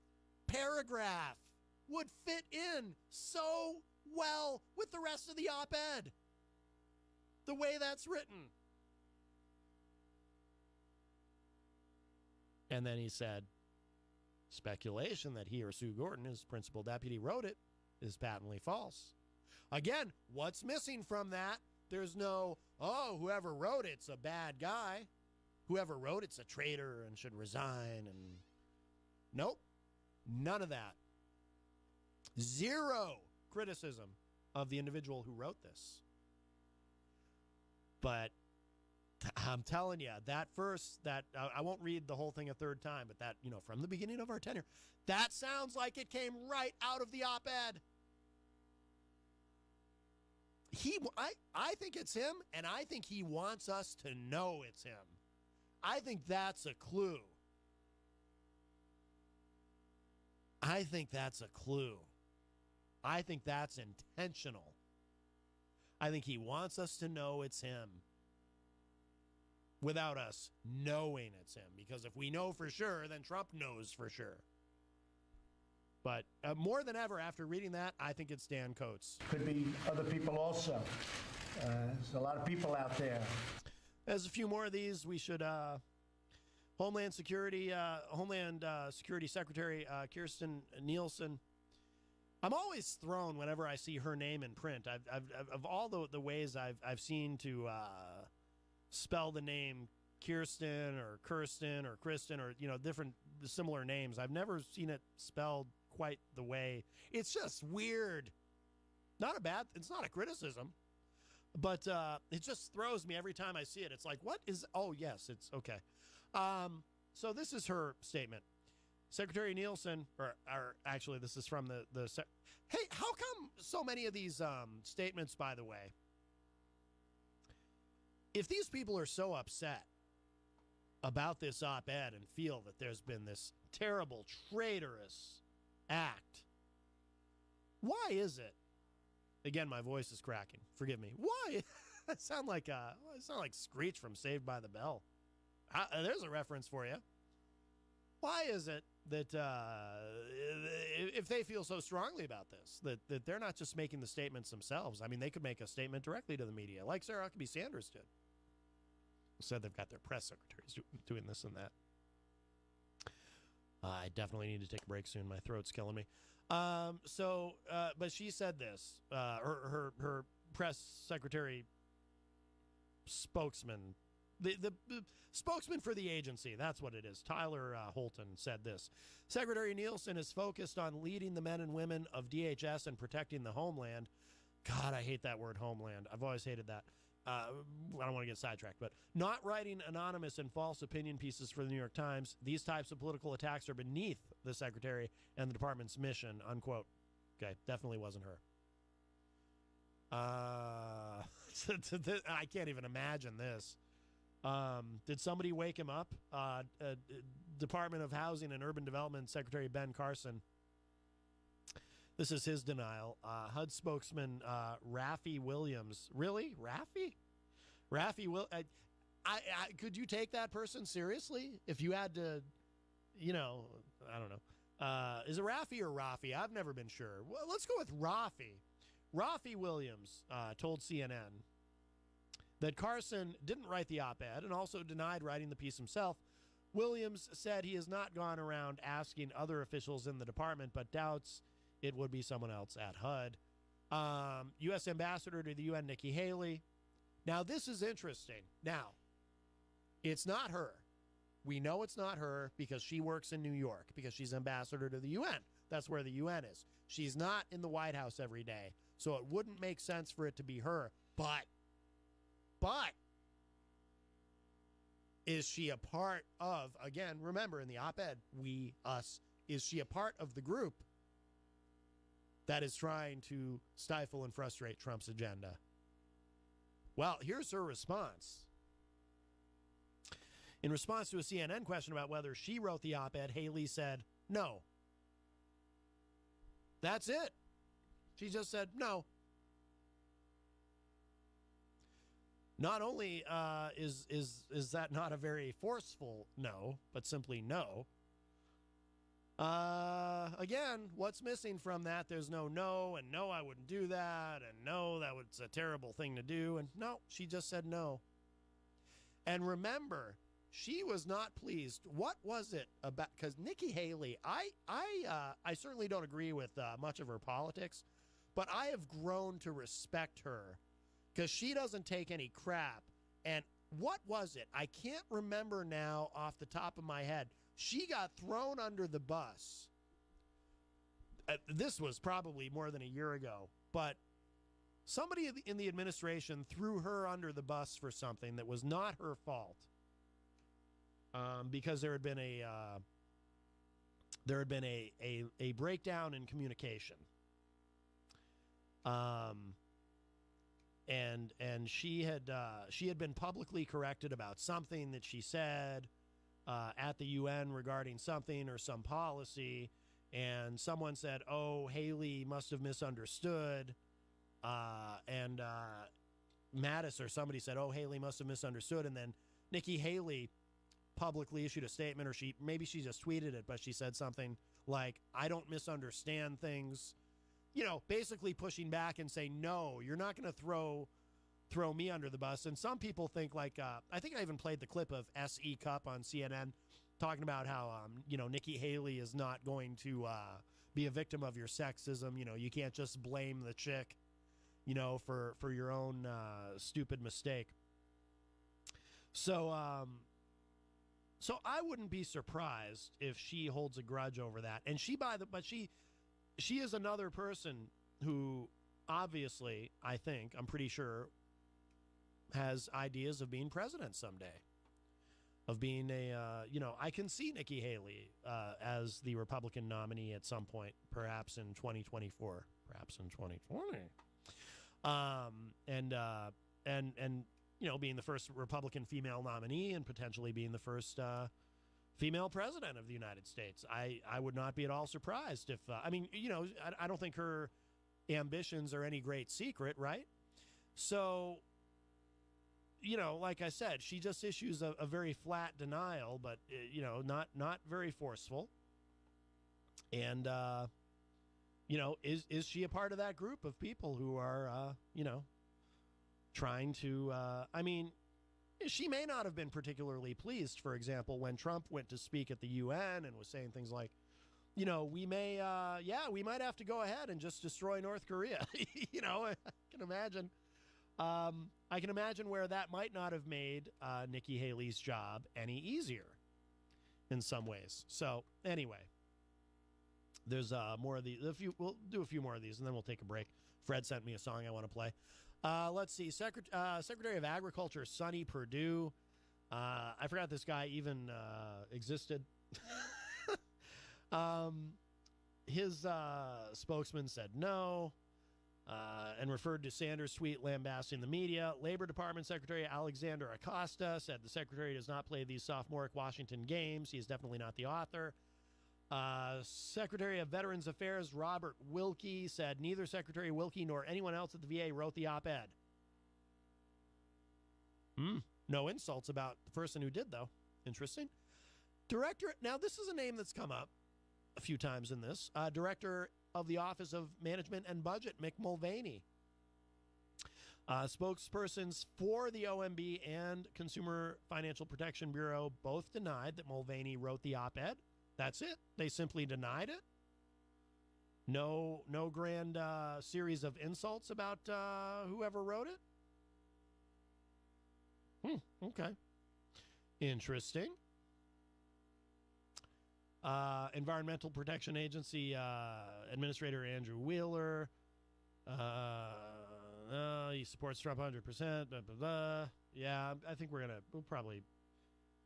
paragraph would fit in so well with the rest of the op-ed, the way that's written. And then he said, speculation that he or Sue Gordon, his principal deputy, wrote it is patently false. Again, what's missing from that? There's no, oh, whoever wrote it's a bad guy. Whoever wrote it's a traitor and should resign. And nope, none of that. Zero criticism of the individual who wrote this. But I'm telling you, I won't read the whole thing a third time, but that, from the beginning of our tenure, that sounds like it came right out of the op-ed. I think it's him, and I think he wants us to know it's him. I think that's a clue. I think that's intentional. I think he wants us to know it's him without us knowing it's him. Because if we know for sure, then Trump knows for sure. But more than ever, after reading that, I think it's Dan Coates. Could be other people also. There's a lot of people out there. There's a few more of these. We should... Homeland Security Secretary Kirstjen Nielsen. I'm always thrown whenever I see her name in print. Of all the ways I've seen to spell the name Kirsten or Kristen or different similar names, I've never seen it spelled quite the way. It's just weird. It's not a criticism, but it just throws me every time I see it. It's like, what is? Oh yes, it's okay. So this is her statement. Secretary Nielsen, or actually this is from hey, how come so many of these statements, by the way, if these people are so upset about this op-ed and feel that there's been this terrible, traitorous act, why is it? Again, my voice is cracking. Forgive me. Why? I sound like Screech from Saved by the Bell. There's a reference for you. Why is it that if they feel so strongly about this, that they're not just making the statements themselves? I mean, they could make a statement directly to the media, like Sarah Huckabee Sanders did. Said they've got their press secretaries doing this and that. I definitely need to take a break soon. My throat's killing me. But she said this. Her press secretary spokesman, the spokesman for the agency, that's what it is, Tyler Holton, said this. Secretary Nielsen is focused on leading the men and women of DHS and protecting the homeland. God, I hate that word, homeland. I've always hated that. I don't want to get sidetracked, but not writing anonymous and false opinion pieces for the New York Times. These types of political attacks are beneath the secretary and the department's mission, unquote. Okay, definitely wasn't her. I can't even imagine this. Did somebody wake him up? Department of Housing and Urban Development Secretary Ben Carson. This is his denial. HUD spokesman Rafi Williams. Really? Rafi? Could you take that person seriously? If you had to, I don't know. Is it Rafi or Rafi? I've never been sure. Well, let's go with Rafi. Rafi Williams told CNN that Carson didn't write the op-ed and also denied writing the piece himself. Williams said he has not gone around asking other officials in the department, but doubts it would be someone else at HUD. U.S. Ambassador to the UN, Nikki Haley. Now, this is interesting. Now, it's not her. We know it's not her because she works in New York, because she's ambassador to the UN. That's where the UN is. She's not in the White House every day, so it wouldn't make sense for it to be her. But, is she a part of, again, remember in the op-ed, we, us, is she a part of the group that is trying to stifle and frustrate Trump's agenda? Well, here's her response. In response to a CNN question about whether she wrote the op-ed, Haley said, no. That's it. She just said no. Not only is that not a very forceful no, but simply no. Again, what's missing from that? There's no, and no, I wouldn't do that, and no, that was a terrible thing to do, and no, she just said no. And remember, she was not pleased. What was it about? Because Nikki Haley, I certainly don't agree with much of her politics, but I have grown to respect her because she doesn't take any crap. And what was it? I can't remember now off the top of my head. She got thrown under the bus. This was probably more than a year ago, but somebody in the administration threw her under the bus for something that was not her fault. Because there had been a breakdown in communication. And she had been publicly corrected about something that she said at the UN regarding something or some policy, and someone said, "Oh, Haley must have misunderstood," and Mattis or somebody said, "Oh, Haley must have misunderstood," and then Nikki Haley publicly issued a statement, or maybe she just tweeted it, but she said something like, "I don't misunderstand things," basically pushing back and saying, "No, you're not going to throw me under the bus." And some people think, like, I think I even played the clip of S.E. Cupp on CNN talking about how, Nikki Haley is not going to be a victim of your sexism. You can't just blame the chick, for your own stupid mistake. So I wouldn't be surprised if she holds a grudge over that. And she is another person who obviously, I'm pretty sure, has ideas of being president someday. Of being I can see Nikki Haley as the Republican nominee at some point, perhaps in 2024, perhaps in 2020. And being the first Republican female nominee and potentially being the first female president of the United States. I would not be at all surprised if, I don't think her ambitions are any great secret, right? So, like I said, she just issues a very flat denial, but, not very forceful. And, is she a part of that group of people who are, trying to, she may not have been particularly pleased, for example, when Trump went to speak at the UN and was saying things like, we may, we might have to go ahead and just destroy North Korea. I can imagine where that might not have made Nikki Haley's job any easier in some ways. So anyway, there's more of these. We'll do a few more of these, and then we'll take a break. Fred sent me a song I want to play. Let's see. Secretary of Agriculture Sonny Perdue. I forgot this guy even existed. His spokesman said no, and referred to Sanders' tweet lambasting the media. Labor Department Secretary Alexander Acosta said the secretary does not play these sophomoric Washington games. He is definitely not the author. Secretary of Veterans Affairs Robert Wilkie said neither Secretary Wilkie nor anyone else at the VA wrote the op-ed. No insults about the person who did, though. Interesting. Director, now this is a name that's come up a few times in this. Director of the Office of Management and Budget, Mick Mulvaney. Spokespersons for the OMB and Consumer Financial Protection Bureau both denied that Mulvaney wrote the op-ed. That's it. They simply denied it. No grand series of insults about whoever wrote it. Okay. Interesting. Environmental Protection Agency Administrator Andrew Wheeler. He supports Trump 100%. Blah, blah, blah. Yeah, I think we'll probably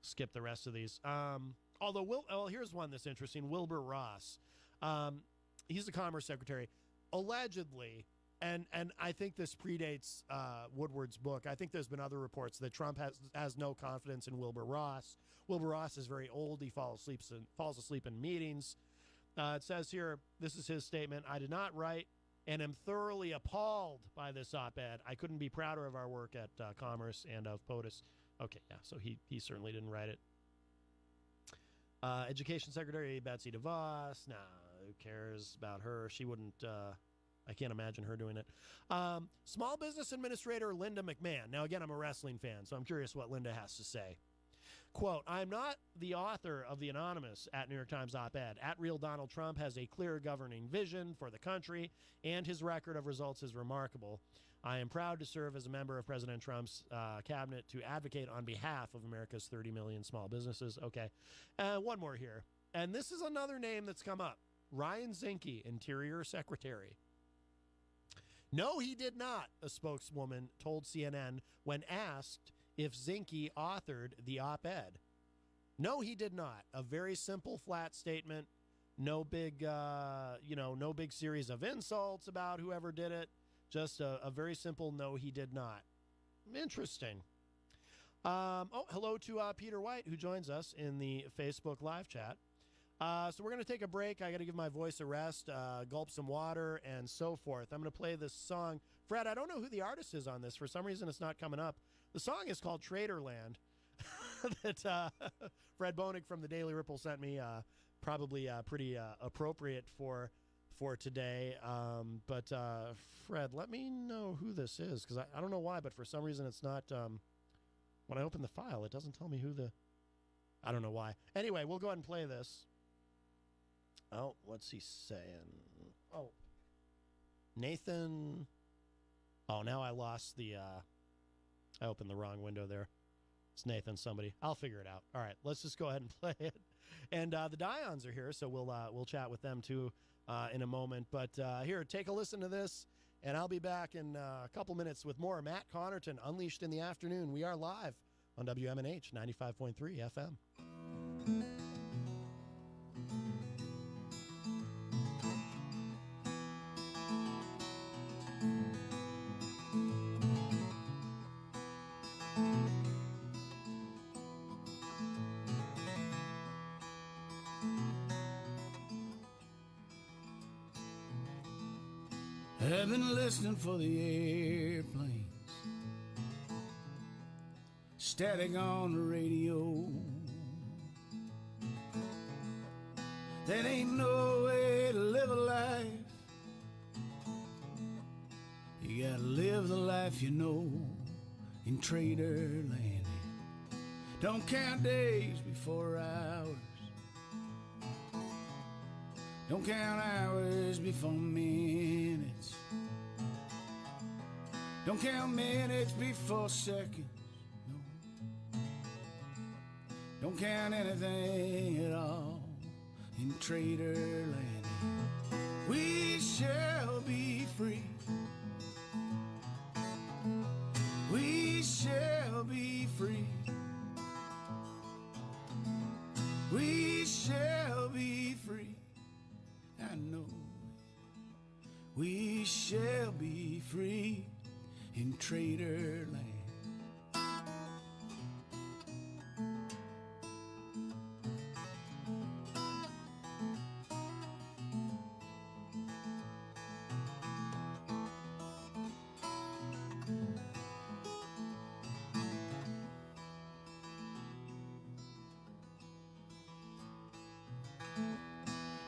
skip the rest of these. Although, here's one that's interesting. Wilbur Ross. He's the Commerce Secretary. Allegedly, And I think this predates Woodward's book. I think there's been other reports that Trump has no confidence in Wilbur Ross. Wilbur Ross is very old. He falls asleep in meetings. It says here, this is his statement: I did not write and am thoroughly appalled by this op-ed. I couldn't be prouder of our work at Commerce and of POTUS. Okay, yeah, so he certainly didn't write it. Education Secretary Betsy DeVos. Nah, who cares about her? She wouldn't... I can't imagine her doing it. Small Business Administrator Linda McMahon. Now, again, I'm a wrestling fan, so I'm curious what Linda has to say. Quote, I'm not the author of the anonymous at New York Times op-ed. At Real Donald Trump has a clear governing vision for the country, and his record of results is remarkable. I am proud to serve as a member of President Trump's cabinet to advocate on behalf of America's 30 million small businesses. Okay. One more here. And this is another name that's come up. Ryan Zinke, Interior Secretary. No, he did not, a spokeswoman told CNN when asked if Zinke authored the op-ed. No, he did not. A very simple, flat statement. No big, no big series of insults about whoever did it. Just a very simple no, he did not. Interesting. Hello to Peter White, who joins us in the Facebook live chat. So we're going to take a break. I got to give my voice a rest, gulp some water, and so forth. I'm going to play this song. Fred, I don't know who the artist is on this. For some reason, it's not coming up. The song is called Traderland that Fred Bonig from the Daily Ripple sent me. Probably pretty appropriate for today. But Fred, let me know who this is, because I don't know why, but for some reason it's not. When I open the file, it doesn't tell me who the... I don't know why. Anyway, we'll go ahead and play this. Oh, what's he saying? Oh. Nathan. Oh, now I lost the... I opened the wrong window there. It's Nathan somebody. I'll figure it out. All right, let's just go ahead and play it. And the Dions are here, so we'll chat with them too in a moment. But here, take a listen to this, and I'll be back in a couple minutes with more Matt Connarton, Unleashed in the Afternoon. We are live on WMNH 95.3 FM. I've been listening for the airplanes, static on the radio. That ain't no way to live a life. You gotta live the life you know in Traderland. Don't count days before hours. Don't count hours before minutes. Don't count minutes before seconds. No. Don't count anything at all in Traderland. We shall be free. We shall be free. We shall be free. I know we shall be free in Traderland.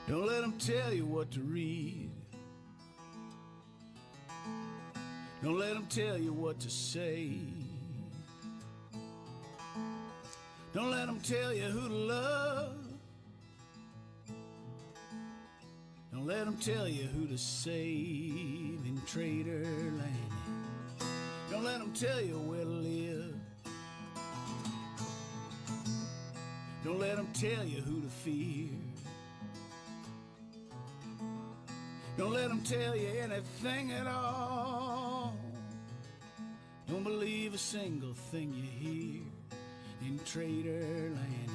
Don't let them tell you what to read. Don't let them tell you what to say. Don't let them tell you who to love. Don't let them tell you who to save in Traderland. Don't let them tell you where to live. Don't let them tell you who to fear. Don't let them tell you anything at all. Don't believe a single thing you hear in Traderland.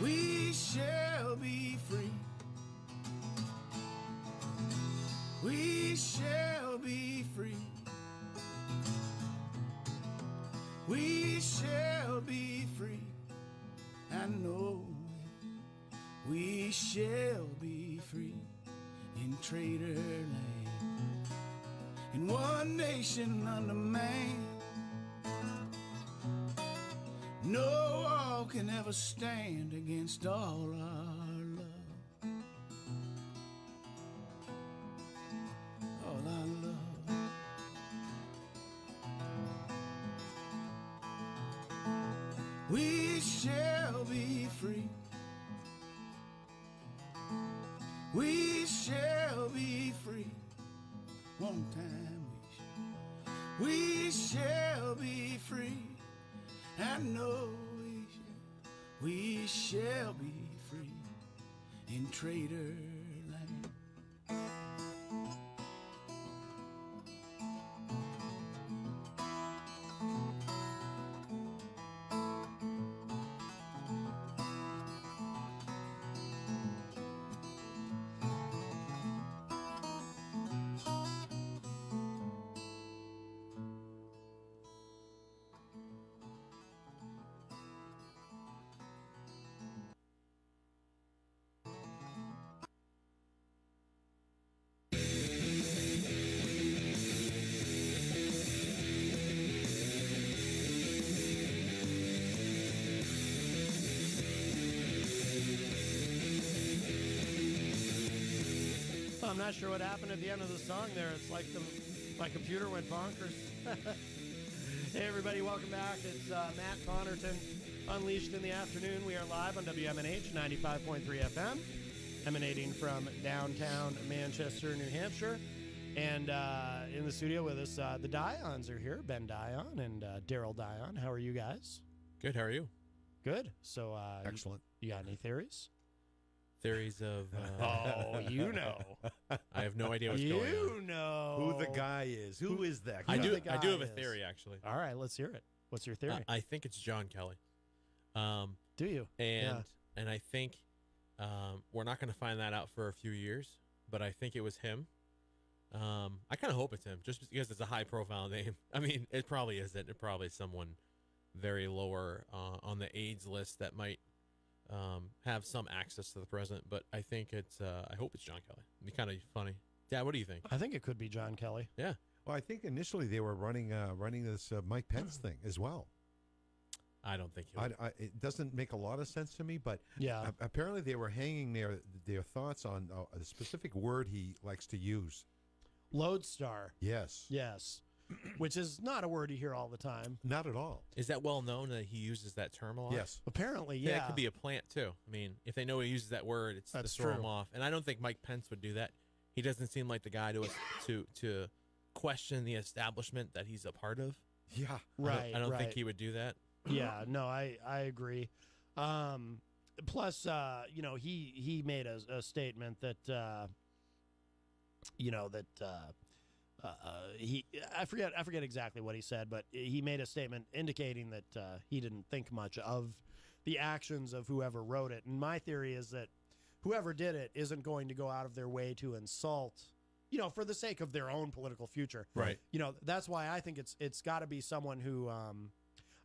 We shall be free. We shall be be free. We shall be free. I know we shall be free in Trader Land. In one nation under man, no wall can ever stand against all our love. All our love. We shall be free. We shall be free. One time we shall be free. I know we shall be free in Trader Land. I'm not sure what happened at the end of the song there. It's like my computer went bonkers. Hey, everybody, welcome back. It's Matt Connarton, Unleashed in the Afternoon. We are live on WMNH 95.3 FM, emanating from downtown Manchester, New Hampshire. And in the studio with us, the Dions are here, Ben Dion and Darryl Dion. How are you guys? Good, how are you? Good. So, excellent. You got any theories? Theories of... oh, you know. I have no idea what's going on. You know. Who the guy is. Who is that guy? I do have a theory, actually. All right, let's hear it. What's your theory? I think it's John Kelly. Do you? And I think we're not going to find that out for a few years, but I think it was him. I kind of hope it's him, just because it's a high-profile name. I mean, it probably isn't. It probably is someone very lower on the AIDS list that might have some access to the president, but I think it's I hope it's John Kelly. It'd be kind of funny. Yeah, what do you think? I think it could be John Kelly. Yeah. Well, I think initially they were running this Mike Pence thing as well. I don't think he would. It doesn't make a lot of sense to me, but yeah. Apparently they were hanging their thoughts on a specific word he likes to use. Lodestar. Yes. Yes. Which is not a word you hear all the time. Not at all. Is that well known that he uses that term a lot? Yes. Apparently, yeah. It could be a plant, too. I mean, if they know he uses that word, it's to throw him off. And I don't think Mike Pence would do that. He doesn't seem like the guy to question the establishment that he's a part of. Yeah. Right. I don't think he would do that. Yeah, no, I agree. Plus, he made a statement that, I forget exactly what he said, but he made a statement indicating that he didn't think much of the actions of whoever wrote it. And my theory is that whoever did it isn't going to go out of their way to insult, for the sake of their own political future. Right. That's why I think it's got to be someone who,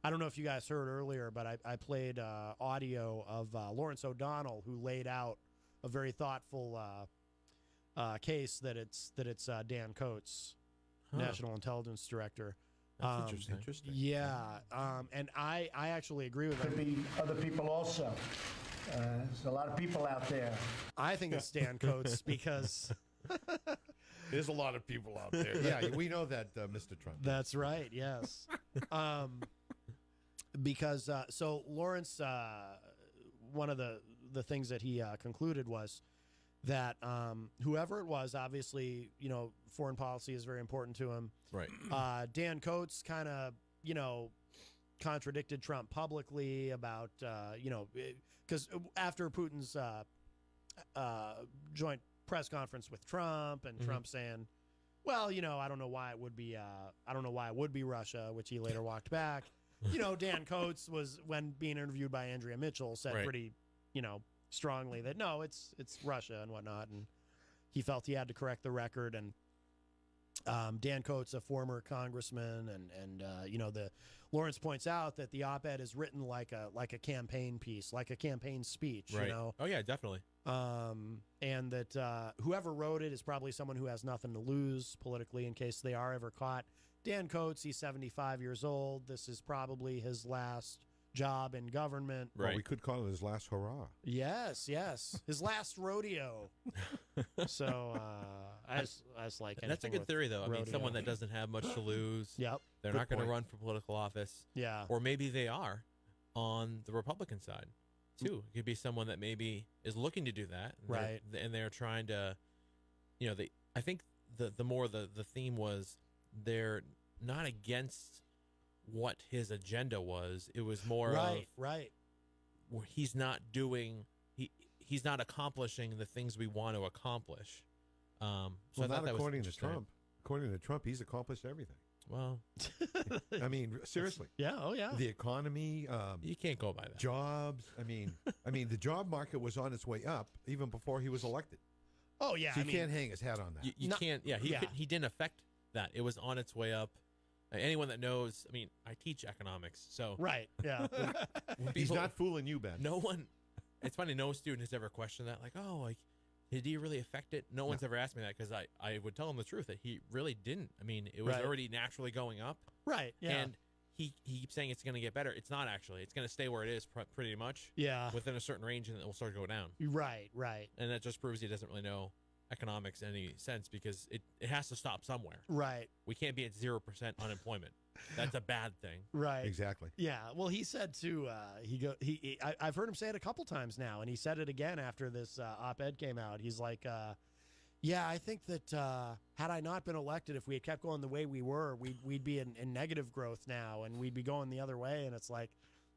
I don't know if you guys heard earlier, but I played audio of Lawrence O'Donnell, who laid out a very thoughtful case that it's Dan Coates, National Intelligence Director. That's interesting. Yeah, and I actually agree with Could be other people also. There's a lot of people out there. I think it's Dan Coates because there's a lot of people out there. Yeah, we know that, Mr. Trump. That's right. Yes. Because so Lawrence, one of the things that he concluded was that whoever it was, obviously, foreign policy is very important to him. Right. Dan Coates kind of, contradicted Trump publicly about, because after Putin's joint press conference with Trump and Trump saying, well, I don't know why it would be Russia, which he later walked back. Dan Coates was, when being interviewed by Andrea Mitchell, said pretty, strongly that no, it's Russia and whatnot, and he felt he had to correct the record. And Dan Coates, a former congressman, and the Lawrence points out that the op-ed is written like a campaign piece, like a campaign speech. Right. You know. Oh yeah, definitely. And that whoever wrote it is probably someone who has nothing to lose politically in case they are ever caught. Dan Coates, he's 75 years old. This is probably his last job in government. Right. Well, we could call it his last hurrah. Yes, his last rodeo. So I just like that's a good theory, though. I mean, someone that doesn't have much to lose. Yep. They're not going to run for political office. Yeah. Or maybe they are on the Republican side, too. It could be someone that maybe is looking to do that. Right. And they're trying to, I think the more the theme was they're not against what his agenda was. It was more right. Where he's not doing, he's not accomplishing the things we want to accomplish. So not according to Trump. According to Trump, he's accomplished everything. Well, I mean, seriously. Yeah. Oh, yeah. The economy. You can't go by that. Jobs. I mean, the job market was on its way up even before he was elected. Oh yeah. So you can't hang his hat on that. You can't. Yeah. He didn't affect that. It was on its way up. Anyone that knows, I mean, I teach economics, so right. Yeah. He's not fooling you, Ben. No one. It's funny. No student has ever questioned that. Like, oh, like, did he really affect it? No one's ever asked me that because I would tell him the truth that he really didn't. I mean, it was already naturally going up. Right. Yeah. And he keeps saying it's going to get better. It's not actually. It's going to stay where it is pretty much. Yeah. Within a certain range, and it will start to go down. Right. Right. And that just proves he doesn't really know economics in any sense because it has to stop somewhere. Right. We can't be at 0% unemployment. That's a bad thing. Right. Exactly. Yeah. Well, he said too. I've heard him say it a couple times now, and he said it again after this op-ed came out. He's like, "Yeah, I think that had I not been elected, if we had kept going the way we were, we'd be in negative growth now, and we'd be going the other way." And it's like,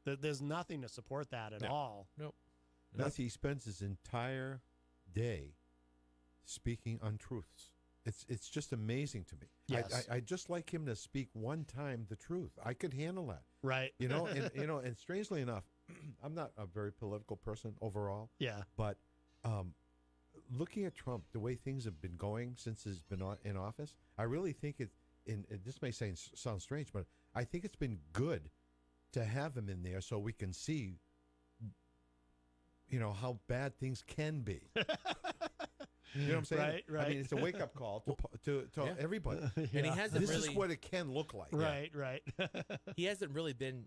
there's nothing to support that at all. Nope. He spends his entire day speaking untruths. It's just amazing to me. Yes. I just like him to speak one time the truth. I could handle that. Right. And strangely enough, I'm not a very political person overall. Yeah. But looking at Trump, the way things have been going since he's been in office, I really think this may sound strange, but I think it's been good to have him in there so we can see, how bad things can be. You know what I'm saying? Right. I mean, it's a wake-up call to everybody. And he hasn't this really, is what it can look like. Right. He hasn't really been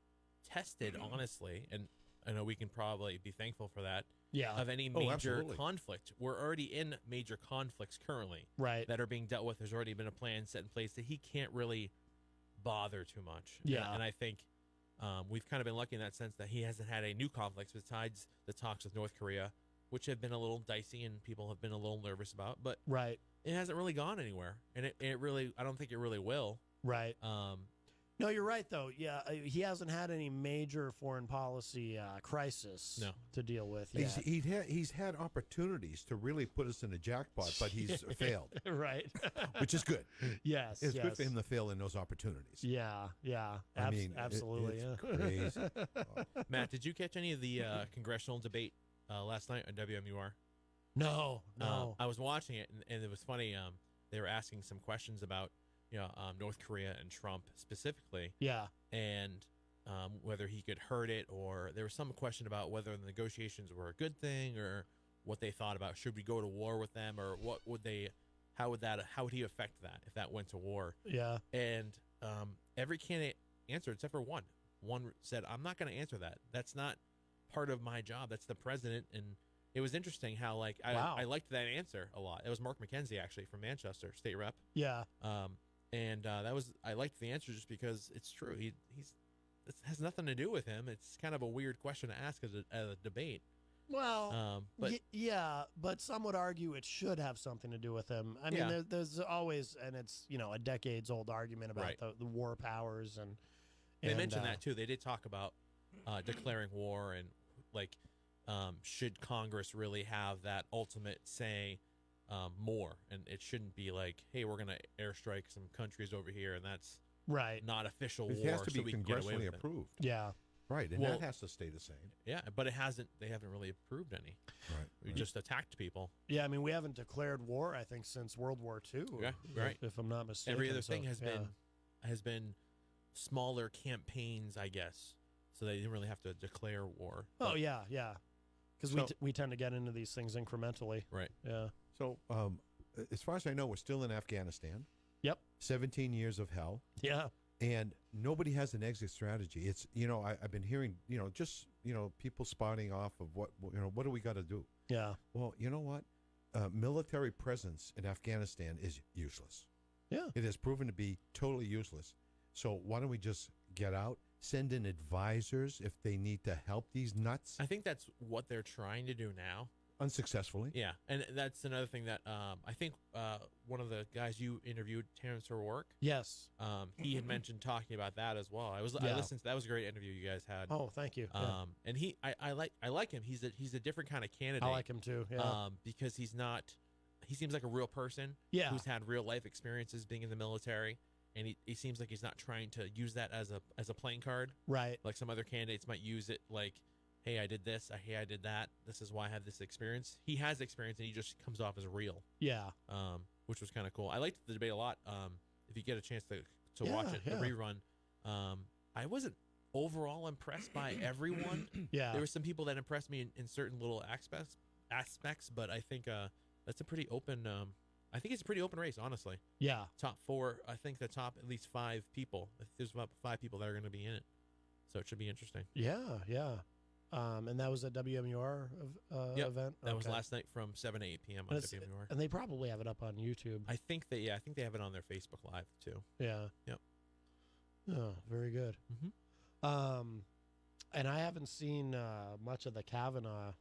tested, honestly, and I know we can probably be thankful for that. Yeah. Of any major absolutely. conflict. We're already in major conflicts currently. Right. That are being dealt with. There's already been a plan set in place that he can't really bother too much. Yeah. And I think we've kind of been lucky in that sense that he hasn't had any new conflicts besides the talks with North Korea, which have been a little dicey and people have been a little nervous about, but right. It hasn't really gone anywhere, and it really, I don't think it really will. Right. No, you're right though. Yeah, he hasn't had any major foreign policy crisis to deal with yet. He's had opportunities to really put us in a jackpot, but he's failed. Right. Which is good. Yes. It's good for him to fail in those opportunities. Yeah. I mean, absolutely. It's crazy. Matt, did you catch any of the congressional debate last night on WMUR? No. I was watching it, and it was funny. They were asking some questions about North Korea and Trump specifically. Yeah. And whether he could hurt it, or there was some question about whether the negotiations were a good thing, or what they thought about should we go to war with them, or how would he affect that if that went to war? Yeah. And every candidate answered except for one. One said, "I'm not going to answer that. That's not part of my job. That's the president." And it was interesting how I liked that answer a lot. It was Mark McKenzie actually from Manchester, state rep. Yeah. And I liked the answer just because it's true. It has nothing to do with him. It's kind of a weird question to ask at a debate. Well, but but some would argue it should have something to do with him. I mean, there's always, and it's a decades old argument about the war powers and they mentioned that too. They did talk about declaring war and should Congress really have that ultimate say more, and it shouldn't be like, hey, we're going to airstrike some countries over here, and that's right, not official it war. It has to be so we congressionally approved. Yeah. Right, and Well, that has to stay the same. Yeah, but it hasn't. They haven't really approved any. Right. We just attacked people. Yeah, I mean, we haven't declared war, I think, since World War II. Yeah, right. If I'm not mistaken. Every other So, thing yeah. has been smaller campaigns, I guess. So they didn't really have to declare war. Oh, yeah. Because So- we tend to get into these things incrementally. Right. Yeah. So, as far as I know, we're still in Afghanistan. Yep. 17 years of hell. Yeah. And nobody has an exit strategy. It's, I've been hearing, people spouting off of what do we got to do? Yeah. Well, you know what? Military presence in Afghanistan is useless. Yeah. It has proven to be totally useless. So why don't we just get out, send in advisors if they need to help these nuts? I think that's what they're trying to do now. Unsuccessfully. Yeah, and that's another thing that I think one of the guys you interviewed, Terrence O'Rourke. Yes. He had mentioned talking about that as well. I Yeah. listened to that. Was a great interview you guys had. Oh, thank you. Yeah. And I like him. He's a different kind of candidate. I like him too. Yeah. Because he seems like a real person. Yeah. Who's had real life experiences being in the military, and he seems like he's not trying to use that as a playing card. Right. Like some other candidates might use it like, hey, I did this. Hey, I did that. This is why I have this experience. He has experience, and he just comes off as real. Yeah. Which was kind of cool. I liked the debate a lot. If you get a chance to watch it, the rerun. I wasn't overall impressed by everyone. Yeah. There were some people that impressed me in certain little aspects, but I think that's a pretty open. I think it's a pretty open race, honestly. Yeah. Top four. I think the top at least 5 people. There's about 5 people that are going to be in it, so it should be interesting. Yeah. And that was a WMUR event? That was Okay. last night from 7 to 8 p.m. on WMUR. And they probably have it up on YouTube. I think they have it on their Facebook Live too. Yeah. Yep. Oh, very good. Mm-hmm. And I haven't seen much of the Kavanaugh.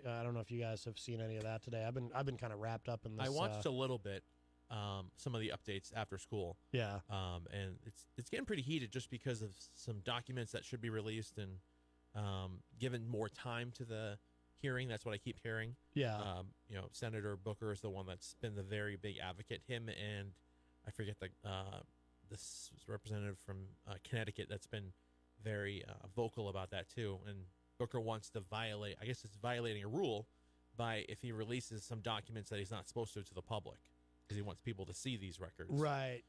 I don't know if you guys have seen any of that today. I've been kind of wrapped up in this. I watched a little bit, some of the updates after school. Yeah. And it's getting pretty heated just because of some documents that should be released and given more time to the hearing. That's what I keep hearing. Yeah. Senator Booker is the one that's been the very big advocate. Him and I forget this representative from Connecticut that's been very vocal about that too. And Booker wants to violate. I guess it's violating a rule by if he releases some documents that he's not supposed to the public because he wants people to see these records. Right.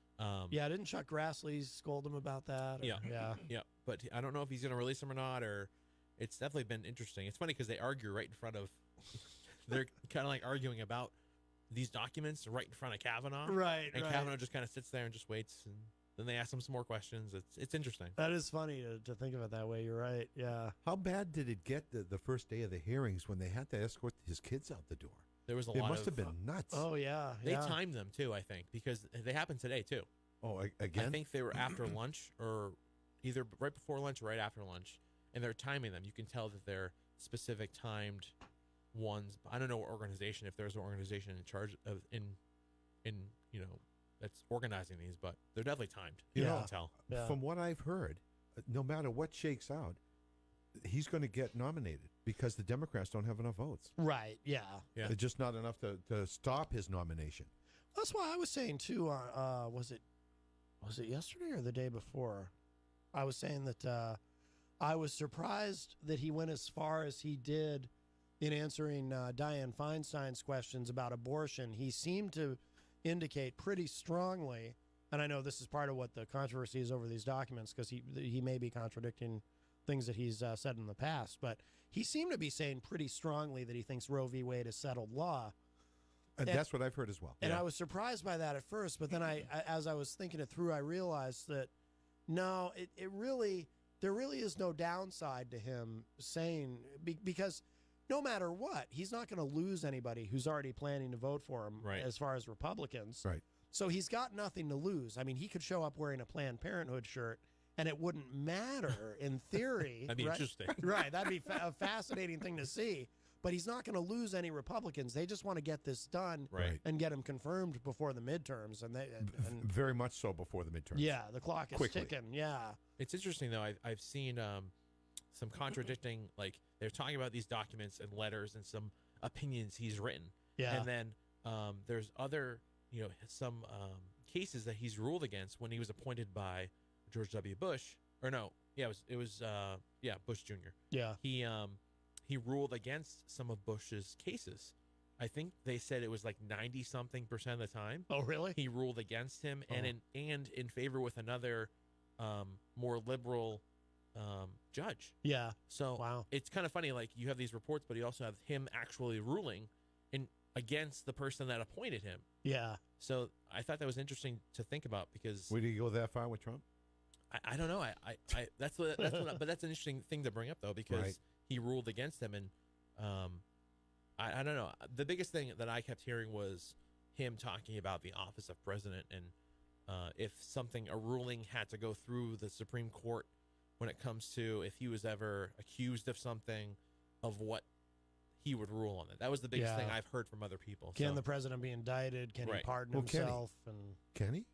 Yeah. Didn't Chuck Grassley scold him about that? Or- Yeah. Yeah. But I don't know if he's going to release them or not, or it's definitely been interesting. It's funny because they argue right in front of, they're kind of like arguing about these documents right in front of Kavanaugh. Right. And right. Kavanaugh just kind of sits there and just waits, and then they ask him some more questions. It's interesting. That is funny to think of it that way. You're right. Yeah. How bad did it get the first day of the hearings when they had to escort his kids out the door? There was a It lot must of, have been nuts. Oh, yeah. They yeah. timed them too, I think, because they happened today too. Oh, again? I think they were after lunch or either right before lunch or right after lunch, and they're timing them. You can tell that they're specific timed ones. I don't know what organization, if there's an organization in charge of that's organizing these, but they're definitely timed. You can tell. Yeah. From what I've heard, no matter what shakes out, he's going to get nominated because the Democrats don't have enough votes. Right. Yeah. Yeah. It's just not enough to stop his nomination. That's why I was saying too. Was it yesterday or the day before? I was saying that I was surprised that he went as far as he did in answering Dianne Feinstein's questions about abortion. He seemed to indicate pretty strongly, and I know this is part of what the controversy is over these documents, because he may be contradicting things that he's said in the past, but he seemed to be saying pretty strongly that he thinks Roe v. Wade is settled law. And that's what I've heard as well. And I was surprised by that at first, but then as I was thinking it through, I realized that no, there really is no downside to him saying, because no matter what, he's not going to lose anybody who's already planning to vote for him, Right. as far as Republicans. Right. So he's got nothing to lose. I mean, he could show up wearing a Planned Parenthood shirt, and it wouldn't matter in theory. That'd be right? interesting. Right. That'd be a fascinating thing to see. But he's not going to lose any Republicans. They just want to get this done Right. and get him confirmed before the midterms. And Very much so before the midterms. yeah, the clock is Quickly. ticking. Yeah. It's interesting though. I've seen some contradicting, like they're talking about these documents and letters and some opinions he's written. Yeah. And then there's other, some cases that he's ruled against when he was appointed by George W. Bush, or no, Yeah, it was Bush Jr. Yeah. He ruled against some of Bush's cases. I think they said it was like 90-something% of the time. Oh, really? He ruled against him and in favor with another more liberal judge. Yeah. So wow. It's kind of funny. Like you have these reports, but you also have him actually ruling against the person that appointed him. Yeah. So I thought that was interesting to think about because. Would he go that far with Trump? I don't know. I that's what but that's an interesting thing to bring up though because he ruled against him and I don't know. The biggest thing that I kept hearing was him talking about the office of president and if a ruling had to go through the Supreme Court when it comes to if he was ever accused of something, of what he would rule on it. That was the biggest thing I've heard from other people. Can the president be indicted? Can he pardon himself? Can he?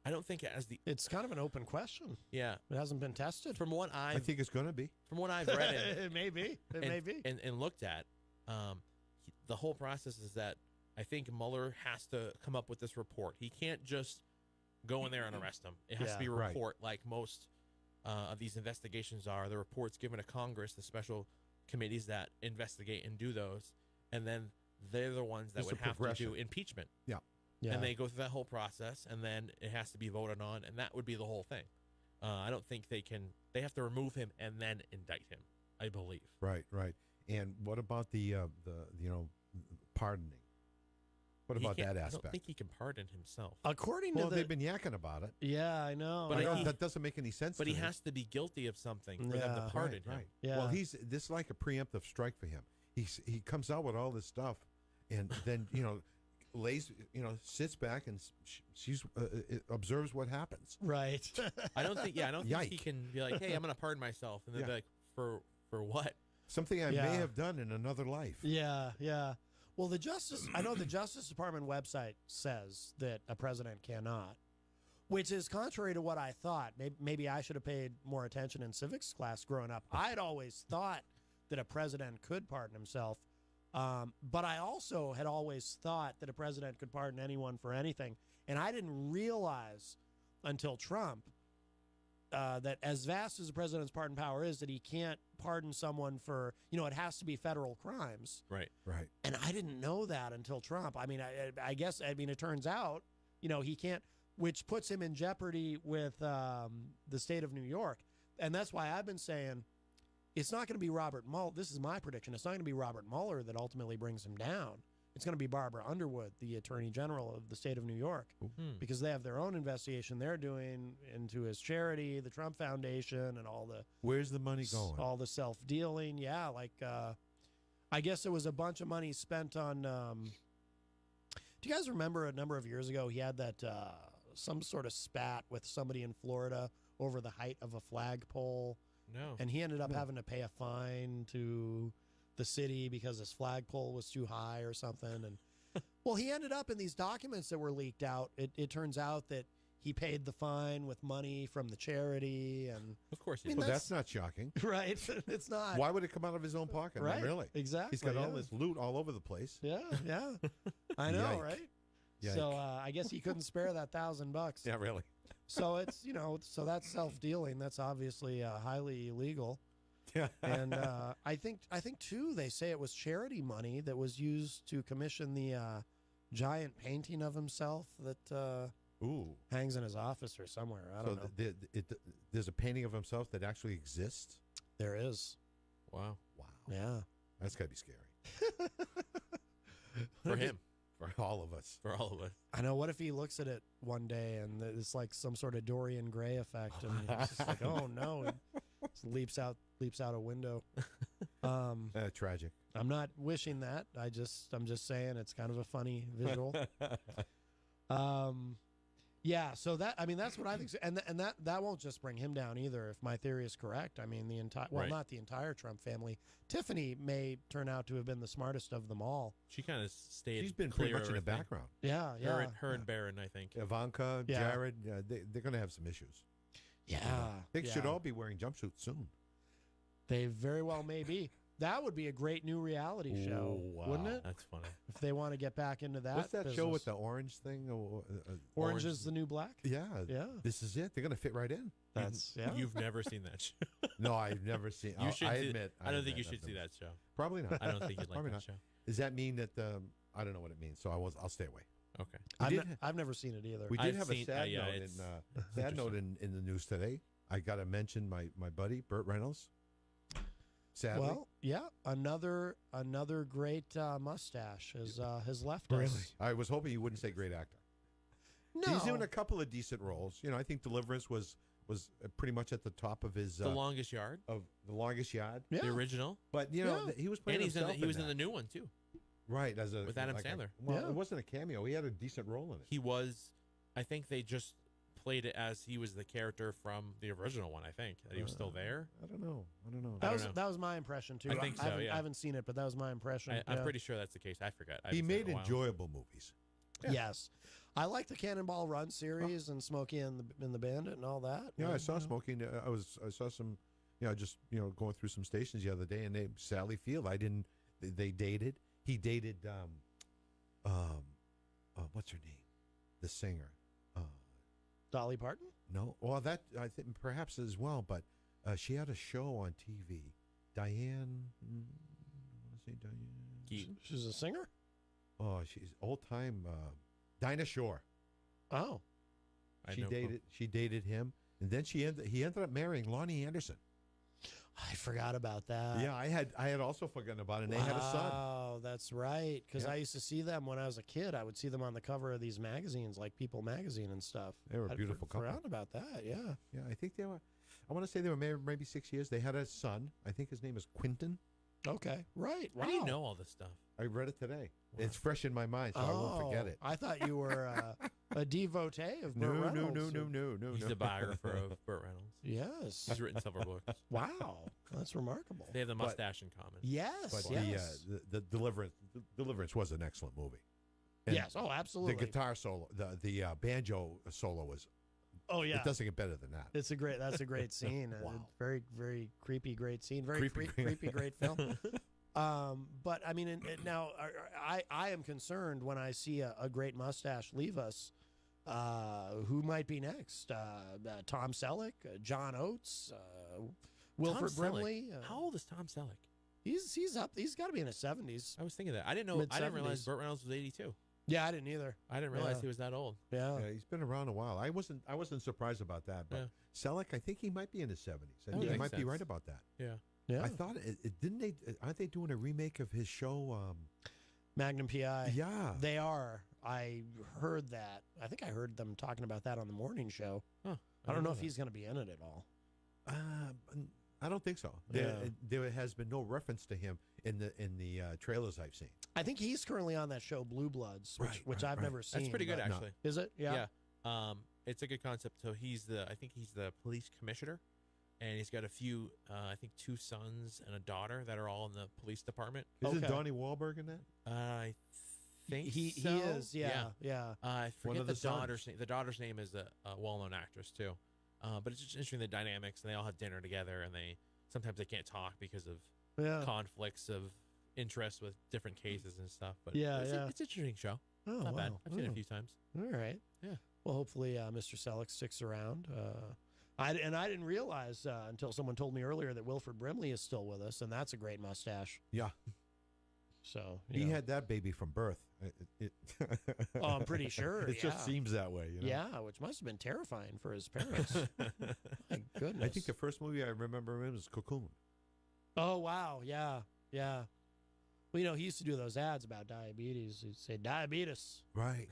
I don't think it's kind of an open question. Yeah, it hasn't been tested. From what I think it's going to be. From what I've read, it may be. And looked at, the whole process is that I think Mueller has to come up with this report. He can't just go in there and arrest him. It has to be a report, like most of these investigations are. The report's given to Congress, the special committees that investigate and do those, and then they're the ones that would have to do impeachment. Yeah. And they go through that whole process, and then it has to be voted on, and that would be the whole thing. I don't think they have to remove him and then indict him, I believe. Right. And what about the pardoning? What about that aspect? I don't think he can pardon himself. According to they've been yakking about it. Yeah, I know. But that doesn't make any sense. But he has to be guilty of something for them to pardon him. Right. Yeah. Well, this is like a preemptive strike for him. He comes out with all this stuff, and then sits back and observes what happens. Right. I don't think he can be like, hey, I'm going to pardon myself, and then be like, for what? Something I may have done in another life. Yeah. Well, I know the Justice Department website says that a president cannot, which is contrary to what I thought. Maybe I should have paid more attention in civics class growing up. I'd always thought that a president could pardon himself, but I also had always thought that a president could pardon anyone for anything, and I didn't realize until Trump that as vast as the president's pardon power is, that he can't pardon someone for, it has to be federal crimes. Right. And I didn't know that until Trump. I mean, I guess it turns out, he can't, which puts him in jeopardy with the state of New York. And that's why I've been saying it's not going to be Robert Mueller. This is my prediction. It's not going to be Robert Mueller that ultimately brings him down. It's going to be Barbara Underwood, the Attorney General of the state of New York, because they have their own investigation they're doing into his charity, the Trump Foundation, and all the... Where's the money going? All the self-dealing. Yeah, I guess it was a bunch of money spent on... do you guys remember a number of years ago he had that some sort of spat with somebody in Florida over the height of a flagpole? No. And he ended up having to pay a fine to the city because his flagpole was too high or something. And well, he ended up in these documents that were leaked out. It turns out that he paid the fine with money from the charity, and of course, that's not shocking, right? It's not. Why would it come out of his own pocket? Right? I mean, really? Exactly. He's got all this loot all over the place. Yeah. I know, Yike. right? Yike. So I guess he couldn't spare that $1,000. Yeah, really. So it's so that's self-dealing. That's obviously highly illegal. Yeah. And I think too, they say it was charity money that was used to commission the giant painting of himself that hangs in his office or somewhere. I don't know. There's a painting of himself that actually exists? There is. Wow. Yeah. That's got to be scary. For him. For all of us. I know. What if he looks at it one day and it's like some sort of Dorian Gray effect, and he's just like, "Oh no!" He just leaps out a window. Tragic. I'm not wishing that. I'm just saying it's kind of a funny visual. Yeah. So that's what I think. And that won't just bring him down either. If my theory is correct, I mean not the entire Trump family. Tiffany may turn out to have been the smartest of them all. She kind of stayed. She's been pretty much in the background. Yeah. Her and Barron, I think. Ivanka, Jared, they're going to have some issues. Yeah. They should all be wearing jumpsuits soon. They very well may be. That would be a great new reality show, wow. wouldn't it? That's funny. If they want to get back into that. What's that show business. with the orange thing? Orange is the New Black? Yeah. Yeah. This is it. They're going to fit right in. That's You've never seen that show. No, I've never seen. You should. I admit. I don't think you should see that show. Probably not. I don't think you'd like Probably that not. show. Does that mean that I don't know what it means? So I'll stay away. Okay. I've never seen it either. We did I've have seen- a sad yeah, note it's sad note in the news today. I got to mention my buddy Burt Reynolds. Sadly, Well, yeah, another great mustache has left really, us. I was hoping you wouldn't say great actor. No, He's doing a couple of decent roles. I think Deliverance was pretty much at the top of his The Longest Yard. of the Longest Yard. Yeah. The original. But he was playing And he's in himself he was in that. the new one too. Right, as with Adam Sandler. Well, Yeah. it wasn't a cameo. He had a decent role in it. He was. I think they just played it as he was the character from the original one. I think that he was still there. I don't know. That was my impression too. I think so, haven't, yeah. I haven't seen it, but that was my impression. I'm yeah. pretty sure that's the case. I forgot. I He haven't seen it made in a while. enjoyable movies. Yeah. Yes, I like the Cannonball Run series and Smokey and the Bandit and all that. Yeah, I saw Smoking. I saw some. Just going through some stations the other day, and Sally Field. They dated. He dated. What's her name? The singer. Dolly Parton. No, well, that I think perhaps as well, but she had a show on TV. Diane. I want to say Diane. She's a singer. Oh, she's old time. Dinah Shore. Oh, She dated him, and then he ended up marrying Lonnie Anderson. I forgot about that. Yeah, I had also forgotten about it. And they had a son. Oh, that's right. Because Yeah. I used to see them when I was a kid. I would see them on the cover of these magazines, like People Magazine and stuff. They were a beautiful couple. Forgot about that. Yeah. Yeah, I think they were. I want to say they were married maybe 6 years. They had a son. I think his name is Quinton. Okay. Right. Wow. How do you know all this stuff? I read it today. It's fresh in my mind, so I won't forget it. I thought you were a devotee of Burt Reynolds. No. He's the biographer of Burt Reynolds. Yes. He's written several books. Wow. That's remarkable. They have the mustache in common. Yes. But yes. the Deliverance was an excellent movie. And yes. Oh, absolutely. the guitar solo, the banjo solo was. Oh yeah. It doesn't get better than that. That's a great scene. Wow. Very, very creepy, great scene. Very creepy, great film. But I mean, now I am concerned when I see a great mustache leave us. Who might be next? Tom Selleck, John Oates, Wilford Tom Brimley. Selleck. How old is Tom Selleck? He's up. He's got to be in his 70s. I was thinking that. I didn't know. I didn't realize Mid-70s. Burt Reynolds was 82. Yeah, I didn't either. I didn't realize he was that old. Yeah. Yeah, he's been around a while. I wasn't surprised about that. But Selleck, I think he might be in his 70s. I think he might be right about that. Yeah. Yeah. I thought didn't they? Aren't they doing a remake of his show? Magnum PI. Yeah, they are. I heard that. I think I heard them talking about that on the morning show. Huh, I don't know if he's going to be in it at all. I don't think so. There has been no reference to him in the trailers I've seen. I think he's currently on that show Blue Bloods, which I've never seen. That's pretty good, but- actually. Is it? Yeah. Yeah. It's a good concept. So I think he's the police commissioner, and he's got a few, I think 2 sons and a daughter that are all in the police department. Isn't Donnie Wahlberg in that? I think He so. is. Yeah. I One forget of the the sons. daughter's name. The daughter's name is a well-known actress too. But it's just interesting the dynamics, and they all have dinner together, and sometimes they can't talk because of conflicts of interest with different cases and stuff. But it's an interesting show. Oh, Not bad. wow. I've seen it Oh. a few times. All right. Yeah. Well, hopefully Mr. Selleck sticks around. I didn't realize until someone told me earlier that Wilford Brimley is still with us, and that's a great mustache. Yeah. So He had that baby from birth. Oh, I'm pretty sure. It just seems that way. You know? Yeah, which must have been terrifying for his parents. My goodness. I think the first movie I remember him was Cocoon. Oh wow, yeah. Well, he used to do those ads about diabetes. He'd say diabetes, Right.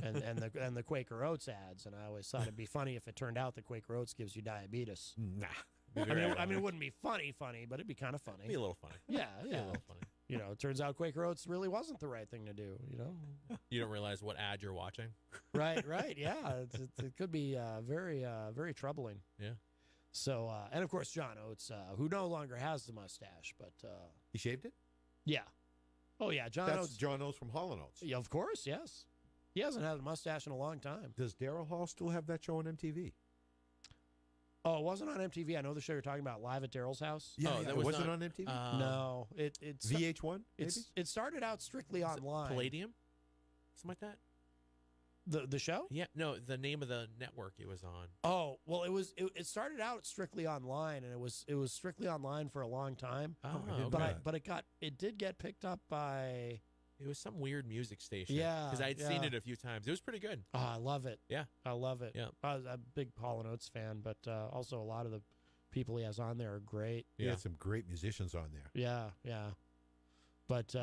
and the Quaker Oats ads, and I always thought it'd be funny if it turned out that Quaker Oats gives you diabetes. Nah. I mean, it wouldn't be funny, but it'd be kind of funny. Be a little funny. Yeah. Be a little funny. It turns out Quaker Oats really wasn't the right thing to do. You don't realize what ad you're watching. Right. Yeah, it could be very, very troubling. Yeah. So, and of course, John Oates, who no longer has the mustache, but He shaved it? yeah. Oh yeah, John That's Oates. John Oates from Hall & Oates. Yeah, of course, yes. He hasn't had a mustache in a long time. Does Darryl Hall still have that show on MTV? Oh, it wasn't on MTV. I know the show you're talking about, Live at Darryl's House. Yeah, Oh, yeah. that was Was it not- on MTV? No, it VH1. Maybe? it started out strictly online. Palladium, something like that. The show? Yeah, no, the name of the network it was on. Oh, well, it started out strictly online, and it was strictly online for a long time. Oh, but it did get picked up by. It was some weird music station. Yeah, because I'd seen yeah. it a few times. It was pretty good. Oh, I love it. Yeah, I love it. Yeah, I'm a big Hall & Oates fan, but also a lot of the people he has on there are great. He had some great musicians on there. Yeah, yeah. But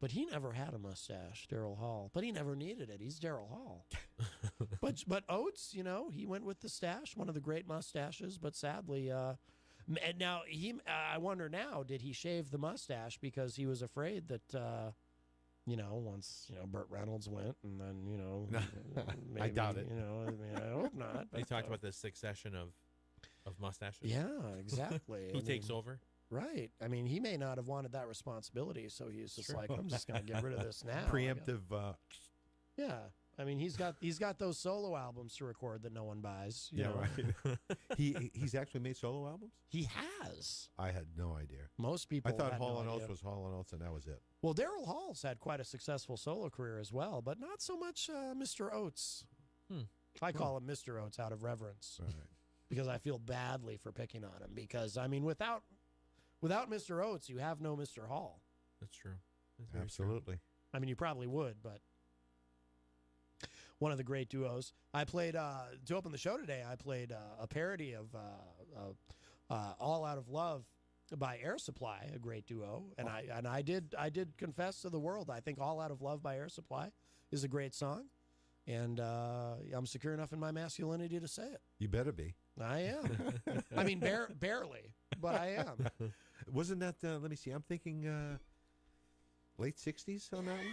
he never had a mustache, Darryl Hall. But he never needed it. He's Darryl Hall. but Oates, you know, he went with the stash, one of the great mustaches. But sadly, and now I wonder now, did he shave the mustache because he was afraid that, you know, once Burt Reynolds went, and then maybe, I doubt it. You know, I mean, I hope not. They talked about the succession of mustaches. Yeah, exactly. Who takes over? Right. I mean, he may not have wanted that responsibility, so he's just like, I'm just going to get rid of this now. Preemptive. Yeah. I mean, he's got those solo albums to record that no one buys. you Yeah, know? right. He's actually made solo albums? He has. I had no idea. Most people I thought had Hall no & Oates idea. was Hall & Oates, and that was it. Well, Darryl Hall's had quite a successful solo career as well, but not so much Mr. Oates. I call him Mr. Oates out of reverence. All right. Because I feel badly for picking on him. Because, I mean, without Mr. Oates, you have no Mr. Hall. That's true. That's very Absolutely. true. I mean, you probably would, but one of the great duos. I played, to open the show today, I played a parody of All Out of Love by Air Supply, a great duo. And I did confess to the world, I think All Out of Love by Air Supply is a great song. And I'm secure enough in my masculinity to say it. You better be. I am. I mean, barely, but I am. Wasn't that, let me see, I'm thinking late 60s on that one?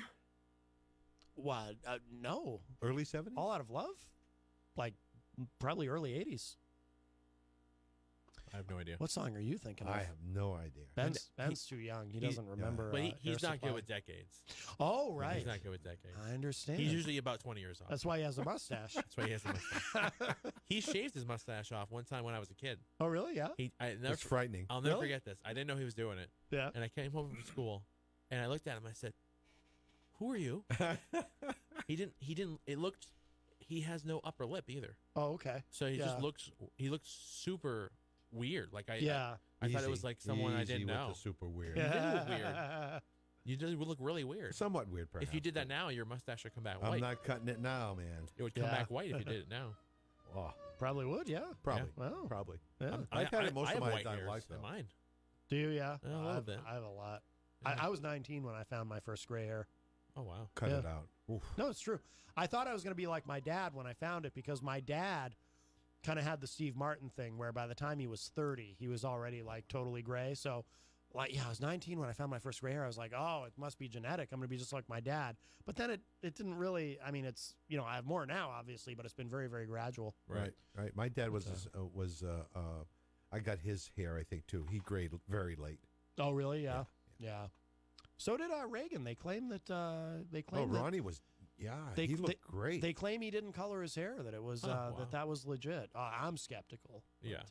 What? No. Early 70s? All Out of Love? Like, probably early 80s. I have no idea. What song are you thinking of? I have no idea. Ben's too young. He doesn't remember. But he's Air not Supply. good with decades. Oh, right. He's not good with decades. I understand. He's usually about 20 years off. That's why he has a mustache. That's why he has a mustache. He shaved his mustache off one time when I was a kid. Oh, really? Yeah. It's frightening. I'll never Really? forget this. I didn't know he was doing it. Yeah. And I came home from school, and I looked at him. I said, "Who are you?" He didn't. It looked. He has no upper lip either. Oh, okay. So he Yeah. just looks. He looks super weird. Like I thought it was Easy. like someone I Easy didn't with know. the super weird. You did look weird. You just look really weird. Somewhat weird, perhaps. If you did that now, your mustache would come back I'm white. not cutting it now, man. It would come Yeah. back white if you did it now. Oh, Probably would, yeah. probably. Wow. Probably. Yeah. I've had it most I of have my white entire hairs life, in though. mine. Do you? Yeah. A little bit. I have a lot. Yeah. I was 19 when I found my first gray hair. Oh wow. Cut Yeah. it out. Oof. No, it's true. I thought I was going to be like my dad when I found it because my dad kind of had the Steve Martin thing where by the time he was 30, he was already like totally gray. So, like, yeah, I was 19 when I found my first gray hair. I was like, oh, it must be genetic. I'm going to be just like my dad. But then it didn't really, I mean, it's, I have more now, obviously, but it's been very, very gradual. Right. My dad was I got his hair, I think, too. He grayed very late. Oh, really? Yeah. Yeah. So did Reagan. They claim that, Oh, Ronnie was, he looked great. They claim he didn't color his hair, that it was, wow. that was legit. I'm skeptical. Yeah.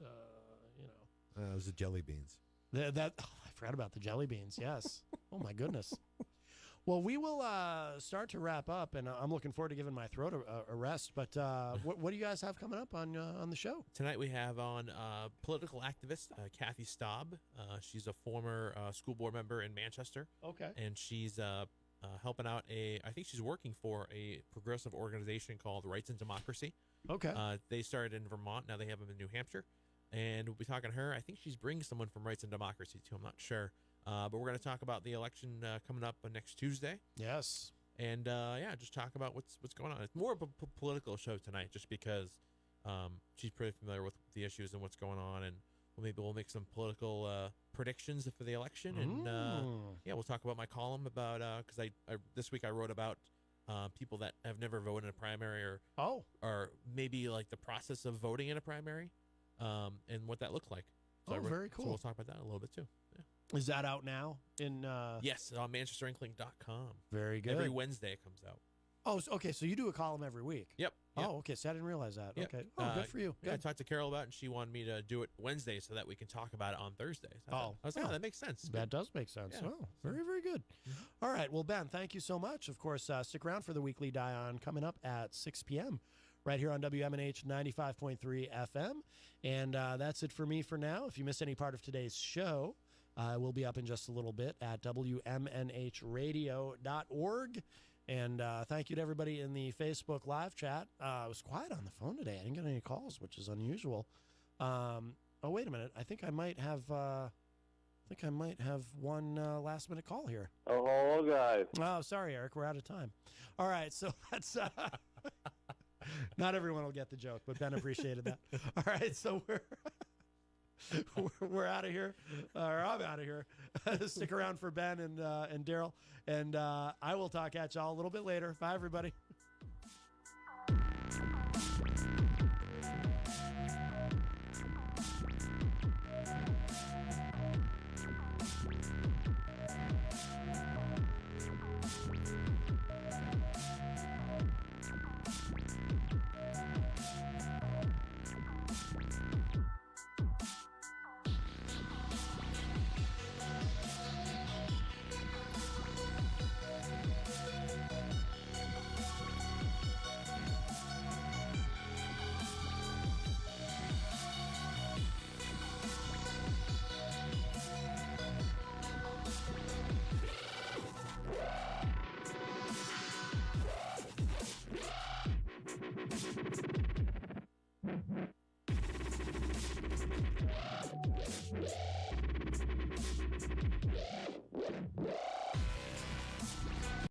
But, it was the jelly beans. I forgot about the jelly beans. Yes. Oh my goodness. Well, we will start to wrap up, and I'm looking forward to giving my throat a rest. But what do you guys have coming up on the show Tonight we have on political activist Kathy Staub. She's a former school board member in Manchester. Okay. And she's helping out I think she's working for a progressive organization called Rights and Democracy. Okay. They started in Vermont. Now they have them in New Hampshire. And we'll be talking to her. I think she's bringing someone from Rights and Democracy, too. I'm not sure. But we're going to talk about the election coming up next Tuesday. Yes. And, just talk about what's going on. It's more of a political show tonight just because she's pretty familiar with the issues and what's going on. And maybe we'll make some political predictions for the election. And, we'll talk about my column about because I this week I wrote about people that have never voted in a primary or maybe like the process of voting in a primary. And what that looked like. So very cool. So we'll talk about that a little bit too. Yeah. Is that out now? Yes, on ManchesterInkling.com. Very good. Every Wednesday it comes out. Oh, okay. So you do a column every week. Yep. Oh, okay. So I didn't realize that. Yep. Okay. Oh, good for you. Yeah, I Good. talked to Carol about it, and she wanted me to do it Wednesday so that we can talk about it on Thursdays. I was like, oh. that makes sense. That does make sense. Yeah. Oh, very, very good. All right. Well, Ben, thank you so much. Of course, stick around for the weekly Dion coming up at 6 p.m. right here on WMNH 95.3 FM. And that's it for me for now. If you missed any part of today's show, we'll be up in just a little bit at WMNHradio.org. And thank you to everybody in the Facebook live chat. I was quiet on the phone today. I didn't get any calls, which is unusual. Oh, wait a minute. I think I might have one last minute call here. Oh, hello, guys. Oh, sorry, Eric. We're out of time. All right, so that's not everyone will get the joke, but Ben appreciated that. All right, so we're out of here, or I'm out of here. Stick around for Ben and Darryl, and I will talk at y'all a little bit later. Bye, everybody.